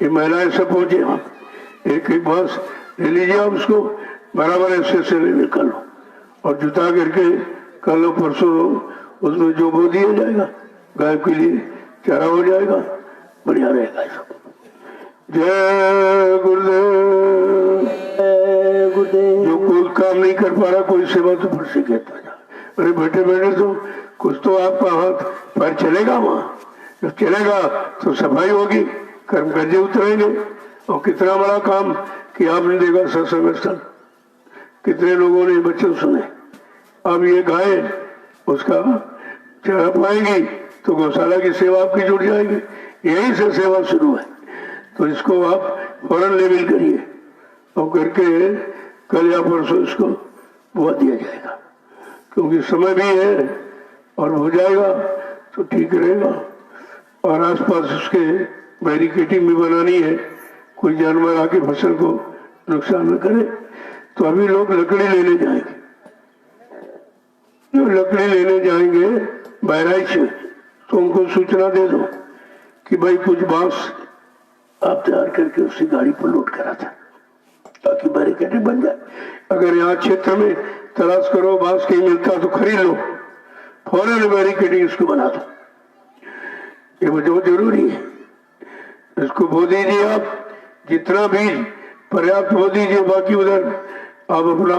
ये महिलाएं सब पहुंचे, आप एक एक बांस ले लीजिए, आप उसको बराबर ऐसे से लेवल कर लो और जुता करके कल लो परसों उसमें जो बो दिया जाएगा, गाय के लिए चारा हो जाएगा, बढ़िया रहेगा सब। जय गुरुदेव। जय गुरुदेव। जो कोई काम नहीं कर पा रहा, कोई सेवा तो फिर से कहता जा। अरे बैठे बैठे तो कुछ तो आपका हाथ पैर चलेगा, वहाँ जब चलेगा तो सफाई होगी, कर्म कर्जे उतरेंगे। और कितना बड़ा काम कि आपने देखा सत्संग स्थल, कितने लोगों ने बच्चे सुने। अब ये गाय उसका चारा पाएंगी तो गौशाला की सेवा आपकी जुड़ जाएगी। यहीं से सेवा शुरू है। तो इसको आप फौरन लेवल करिए और करके कल या परसों इसको बुआ दिया जाएगा, क्योंकि समय भी है और हो जाएगा तो ठीक रहेगा। और आसपास उसके बैरिकेटिंग भी बनानी है, कोई जानवर आके फसल को नुकसान न करे। तो अभी लोग लकड़ी लेने जाएंगे, जो लकड़ी लेने जाएंगे बहराइच में, तो उनको सूचना दे दो कि भाई कुछ बांस आप तैयार करके उसी गाड़ी पर लोड करा था, ताकि बैरिकेडिंग बन जाए। अगर यहाँ क्षेत्र में तलाश करो बांस कहीं मिलता तो खरीद लो, फौरन बैरिकेडिंग इसको बना दो, ये बहुत जरूरी है। इसको बो दीजिए आप, जितना भी पर्याप्त बो दीजिए, बाकी उधर आप अपना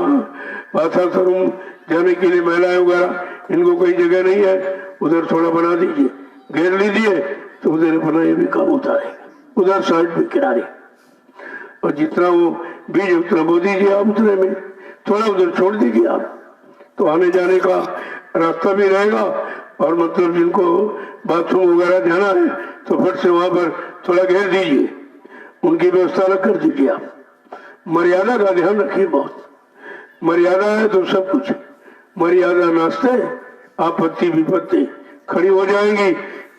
बाथासरूम जाने के लिए महिलाएं वगैरह इनको कोई जगह नहीं है, उधर थोड़ा बना दीजिए, घेर लीजिए, तो उधर अपना ये भी काम होता रहेगा, उधर साइड में किनारे। और जितना वो बीज उतना बो दीजिए आप, उतने में थोड़ा उधर छोड़ दीजिए आप, तो आने जाने का रास्ता भी रहेगा। और मतलब जिनको बाथरूम वगैरह जाना है तो फट से वहां पर थोड़ा घेर दीजिए, उनकी व्यवस्था अलग कर दीजिए आप। मर्यादा का ध्यान रखिए, बहुत मर्यादा है तो सब कुछ। मर्यादा नाश्ते आपत्ति विपत्ति खड़ी हो जाएंगी।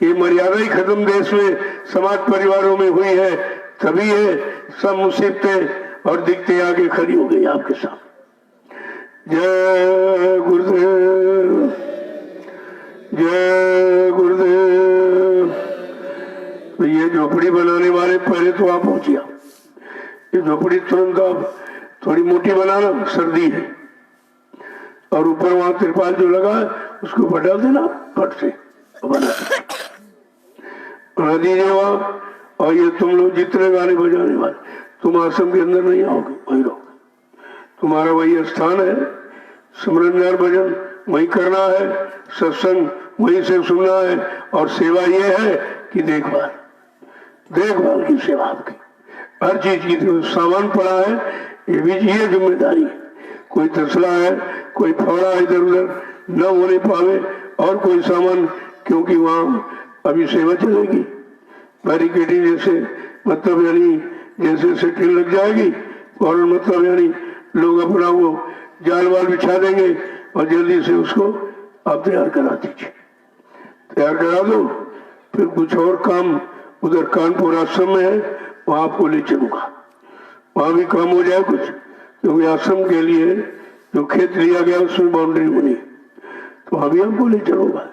ये मर्यादा ही खत्म देश में समाज परिवारों में हुई है, तभी है सब मुसीबतें और दिक्कतें आगे खड़ी हो गई आपके सामने। जय गुरुदेव। जय गुरुदेव। तो ये झोपड़ी बनाने वाले पहले तो आप पहुंचिए, ये झोपड़ी तुरंत आप थोड़ी मोटी बनाना, सर्दी है, और ऊपर वहां तिरपाल जो लगा है उसको बटा देना फट से बना दीजिए वहां। और ये तुम लोग जितने गाने बजाने वाले, तुम आश्रम के अंदर नहीं आओगे, वहीं रहोगे। तुम्हारा वही स्थान है, स्मरण ध्यान भजन वही करना है, सत्संग वहीं से सुनना है, और सेवा ये है कि देखभाल की सेवा आपकी, हर चीज की। तो सामान पड़ा है, ये भी ये जिम्मेदारी, कोई तसला है, कोई फावड़ा इधर उधर न होने पावे, और कोई सामान, क्योंकि वहाँ अभी सेवा चलेगी। बैरिकेडिंग जैसे मतलब यानी जैसे सेटिंग लग जाएगी, और मतलब यानी लोग अपना वो जाल वाल बिछा देंगे, और जल्दी से उसको आप तैयार करा दीजिए, तैयार करा दो। फिर कुछ और काम उधर कानपुर आश्रम में है, वहां आपको ले चलूंगा, वहां भी काम हो जाए कुछ, क्योंकि आश्रम के लिए जो खेत लिया गया उसमें बाउंड्री बनी, तो अभी आपको ले चलूंगा।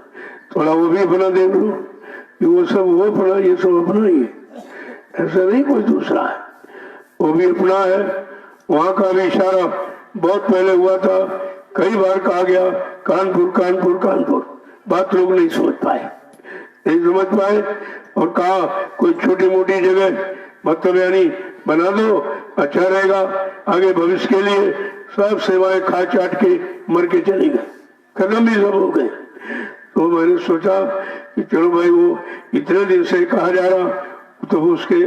थोड़ा वो भी अपना देख लो कि वो सब वो अपना, ये सब अपना ही है, ऐसा नहीं कोई दूसरा है, वो भी अपना है। वहां का भी इशारा बहुत पहले हुआ था, कई बार कहा गया कानपुर कानपुर कानपुर, बात लोग नहीं समझ पाए, और कहा कोई छोटी मोटी जगह मतलब यानी बना दो, अच्छा रहेगा, आगे भविष्य के लिए सब सेवाएं खा चाट के मर के चले गए, खत्म भी सब हो गए। तो मैंने सोचा कि चलो भाई, वो इतने दिन से कहा जा रहा, तो उसके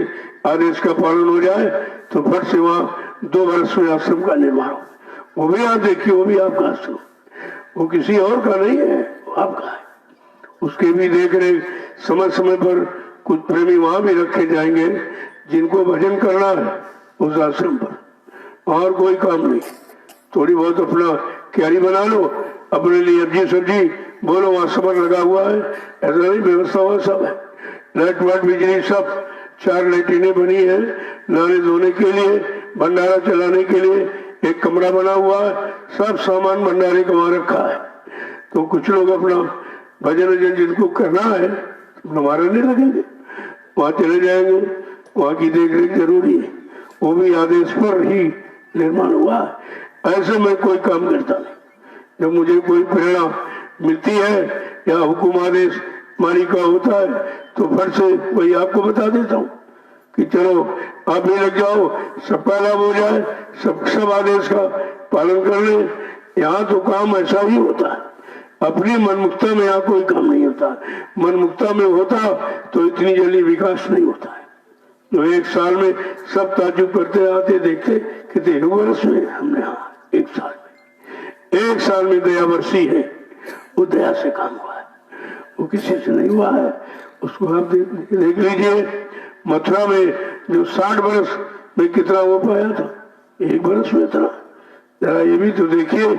आदेश का पालन हो जाए, तो फट से वहाँ 2 वर्ष में आश्रम का निर्माण हो। वो भी आप देखिए, वो भी आपका आश्रम, वो किसी और का नहीं है, वो आपका है। उसके भी देख रेख समय समय पर कुछ प्रेमी वहां भी रखे जाएंगे, जिनको भजन करना है उस आश्रम पर, और कोई काम नहीं। थोड़ी बहुत अपना क्यारी बना लो, अपने लिए सब्जी सब्जी बोलो, वहां समर लगा हुआ है, ऐसा नहीं, व्यवस्था हुआ सब है, लाइट वाइट बिजली सब, 4 लैट्रिनें बनी है, नहाने धोने के लिए, भंडारा चलाने के लिए एक कमरा बना हुआ है, सब सामान भंडारे का वहां रखा है। तो कुछ लोग अपना भजन वजन जिनको करना है हमारा नहीं लगेंगे, वहां चले जाएंगे, वहां की देख रेख जरूरी है, वो भी आदेश पर ही निर्माण हुआ है। ऐसे में कोई काम करता नहीं, जब मुझे कोई प्रेरणा मिलती है या हुकुम आदेश मालिक का होता है, तो फट से वही आपको बता देता हूँ कि चलो आप भी लग जाओ, सबका लाभ हो जाए, सब आदेश का पालन कर ले। यहाँ तो काम ऐसा ही होता है, अपनी मनमुक्ता में यहाँ कोई काम नहीं होता, मनमुक्ता में होता तो इतनी जल्दी विकास नहीं होता है। तो 1 साल में सब ताजुब करते आते देखते कि 1 वर्ष में हमने, हाँ 1 साल में दया बरसी है, वो दया से काम हुआ है, वो किसी से नहीं हुआ है। उसको आप देख लीजिए, मथुरा में जो 60 वर्ष में कितना हो पाया था, 1 वर्ष में इतना। जरा ये भी तो देखिए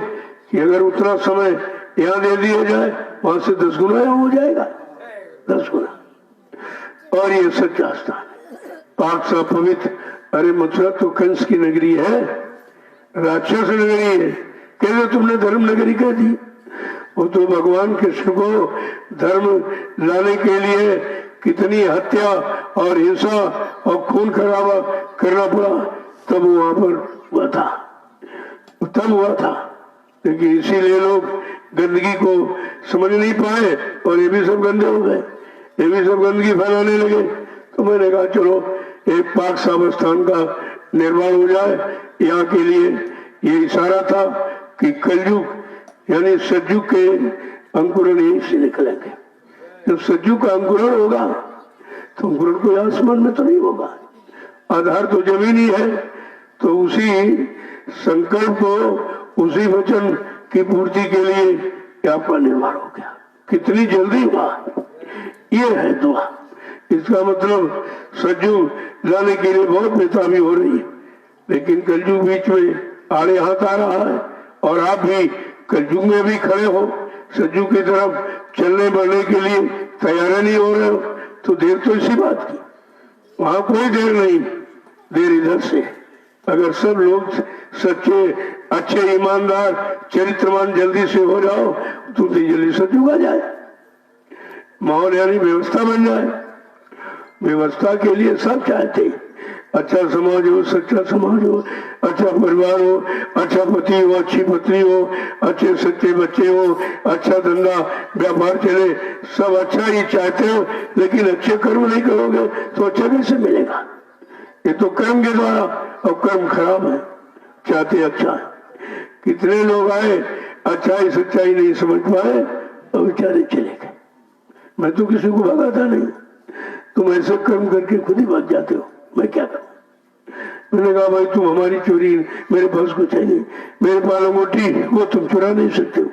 कि अगर उतना समय यहाँ दे दिया जाए, वहां से 10 गुना हो जाएगा, 10 गुना। और ये सच्चा स्थान है, पाक सा पवित्र। अरे मथुरा तो कंस की नगरी है, राक्षस नगरी है, कैसे तुमने धर्म नगरी कह दी? वो तो भगवान कृष्ण को धर्म लाने के लिए कितनी हत्या और हिंसा और खून खराबा करना पड़ा, तब वहां पर हुआ था, तब हुआ था। लेकिन इसीलिए लोग गंदगी को समझ नहीं पाए, और ये भी सब गंदे हो गए, ये भी सब गंदगी फैलाने लगे। तो मैंने कहा चलो एक पाक साफ स्थान का निर्माण हो जाए। यहाँ के लिए ये इशारा था कि कलयुग यानी सज्जु के अंकुरण यहीं से निकलेंगे। जब सज्जु का अंकुरण होगा तो अंकुरण कोई आसमान में तो नहीं होगा, आधार तो जमीन ही है। तो उसी संकल्प को, उसी वचन की पूर्ति के लिए आपका निर्माण हो गया। कितनी जल्दी हुआ, ये है दुआ। इसका मतलब सज्जु लाने के लिए बहुत बेताबी हो रही है, लेकिन कलयुग बीच में आड़े हाथ आ रहा है, और आप भी कलयुग में भी खड़े हो, सज्जु की तरफ चलने बढ़ने के लिए तैयार नहीं हो रहे हो, तो देर तो इसी बात की, वहां कोई देर नहीं, देर इधर से। अगर सब लोग सच्चे अच्छे ईमानदार चरित्रवान जल्दी से हो जाओ तो जल्दी सज्जु आ जाए, माहौल यानी व्यवस्था बन जाए। व्यवस्था के लिए सब चाहते हैं, अच्छा समाज हो, सच्चा समाज हो, अच्छा परिवार हो, अच्छा पति हो, अच्छी पत्नी हो, अच्छे सच्चे बच्चे हो, अच्छा धंधा व्यापार चले, सब अच्छा ही चाहते हो। लेकिन अच्छे कर्म नहीं करोगे तो अच्छा कैसे मिलेगा? ये तो कर्म के द्वारा, और कर्म खराब है, चाहते अच्छा है। कितने लोग आए, अच्छाई सच्चाई नहीं समझ पाए और बेचारे चले गए। मैं तो किसी को भगाता नहीं, तुम ऐसे कर्म करके खुद ही भाग जाते हो, मैं क्या करूं। मैंने कहा भाई तुम हमारी चोरी, मेरे पास कुछ है नहीं, मेरे पास अंगूठी वो तुम चुरा नहीं सकते हो,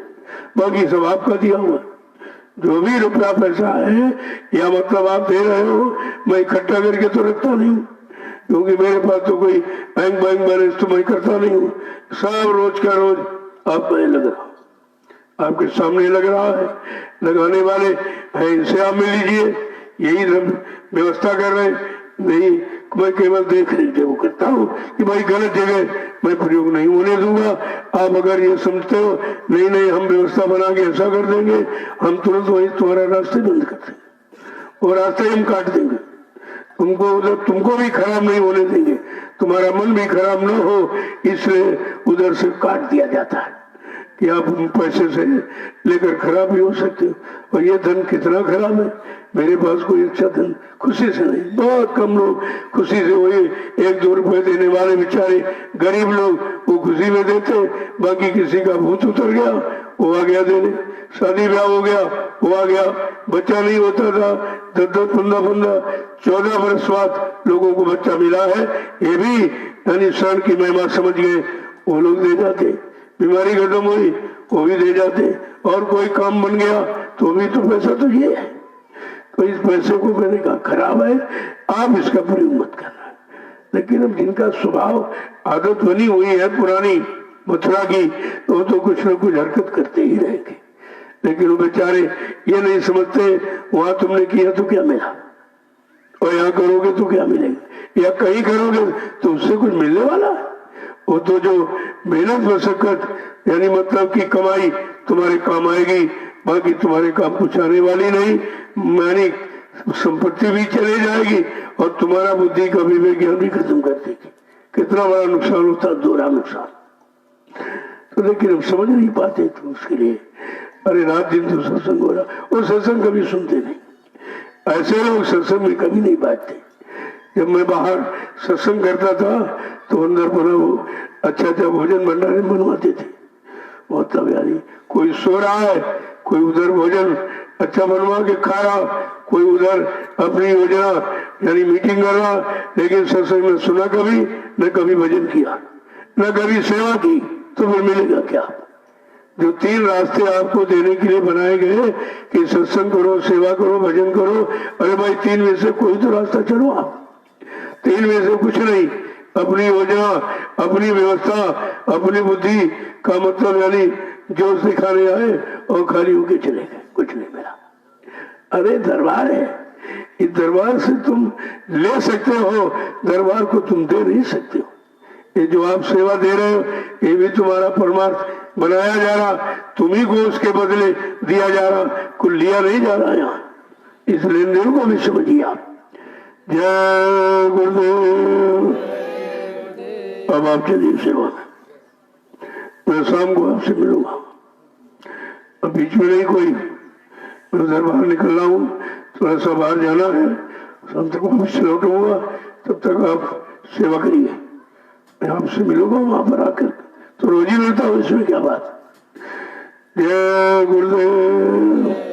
बाकी सब आपका दिया हुआ। जो भी रुपया पैसा है या मतलब आप दे रहे हो, मैं इकट्ठा करके तो रखता नहीं हूँ, क्योंकि मेरे पास तो कोई बैंक बैलेंस तो मैं करता नहीं हूँ। सब रोज का रोज आपको ये लग रहा, आपके सामने लग रहा है। लगाने वाले हैं, इनसे आप मिल लीजिए, यही व्यवस्था कर रहे हैं। नहीं, मैं केवल देख लीजिए वो करता हूँ कि भाई गलत जगह मैं प्रयोग नहीं होने दूंगा। आप अगर ये समझते हो नहीं नहीं हम व्यवस्था बना के ऐसा कर देंगे, हम तुरंत वही तुम्हारा रास्ते बंद कर देंगे और रास्ते हम काट देंगे, तुमको उधर तुमको भी खराब नहीं होने देंगे, तुम्हारा मन भी खराब न हो, इसलिए उधर से काट दिया जाता है कि आप पैसे से लेकर खराब भी हो सकते हो। और ये धन कितना खराब है, मेरे पास कोई अच्छा धन खुशी से नहीं, बहुत कम लोग खुशी से, वही 1-2 रुपए देने वाले बेचारे गरीब लोग वो खुशी में देते, बाकी किसी का भूत उतर गया वो आ गया देने, शादी ब्याह हो गया वो आ गया, बच्चा नहीं होता था 10-10, 15-15, 14 वर्ष बाद लोगों को बच्चा मिला है, ये भी यानी क्षण की महिमा समझ गए, वो लोग दे जाते। बीमारी खत्म हुई वो भी दे जाते, और कोई काम बन गया तो भी तो पैसा तो ये है। तो इस पैसे को मैंने कहा खराब है, आप इसका प्रयोग मत करना। लेकिन अब जिनका स्वभाव आदत बनी हुई है पुरानी मथुरा की, तो कुछ न कुछ हरकत करते ही रहेंगे। लेकिन वो बेचारे ये नहीं समझते वहां तुमने किया तो क्या मिला, और यहाँ करोगे तो क्या मिलेगा, या कहीं करोगे तो उससे कुछ मिलने वाला है। वो तो जो मेहनत मशक्कत यानी मतलब की कमाई तुम्हारे काम आएगी, बाकी तुम्हारे काम कुछ आने वाली नहीं, यानी संपत्ति भी चले जाएगी और तुम्हारा बुद्धि का विवेक ज्ञान भी खत्म कर देगी। कितना बड़ा नुकसान होता है, दोहरा नुकसान। तो लेकिन हम समझ नहीं पाते, तो उसके लिए अरे रात दिन तो सत्संग हो रहा, और सत्संग कभी सुनते नहीं। ऐसे लोग सत्संग में कभी नहीं बैठते। जब मैं बाहर सत्संग करता था तो अंदर बना वो अच्छा भोजन भंडारे बनवाते थे, मतलब यानी कोई सो रहा है, कोई उधर भोजन अच्छा बनवा के खा रहा, कोई उधर अपनी योजना यानी मीटिंग कर रहा, लेकिन सत्संग में सुना कभी न, कभी भजन किया न, कभी सेवा की, तो फिर मिलेगा क्या। जो 3 रास्ते आपको देने के लिए बनाए गए कि सत्संग करो, सेवा करो, भजन करो, अरे भाई 3 में से कोई तो रास्ता चलो आप, 3 में से कुछ नहीं। अपनी योजना, अपनी व्यवस्था, अपनी बुद्धि का मतलब यानी जोश दिखाने आए और खाली होके चले गए, कुछ नहीं मिला। अरे दरबार है, इस दरबार से तुम ले सकते हो, दरबार को तुम दे नहीं सकते हो। ये जो आप सेवा दे रहे हो ये भी तुम्हारा परमार्थ बनाया जा रहा, तुम्ही को उसके बदले दिया जा रहा, कुछ लिया नहीं जा रहा यहाँ। इस लेन देन को भी समझिए आप। जय गुरुदेव। अब आप चलिए सेवा में, मैं शाम को आपसे मिलूंगा। अब बीच में नहीं कोई, मैं उधर बाहर निकल रहा हूँ, थोड़ा सा बाहर जाना है, शाम तक वापस लौटूंगा, तब तक आप सेवा करिए। मैं आपसे मिलूंगा वहां पर आकर, तो रोज ही मिलता हूँ, इसमें क्या बात। जय गुरुदेव।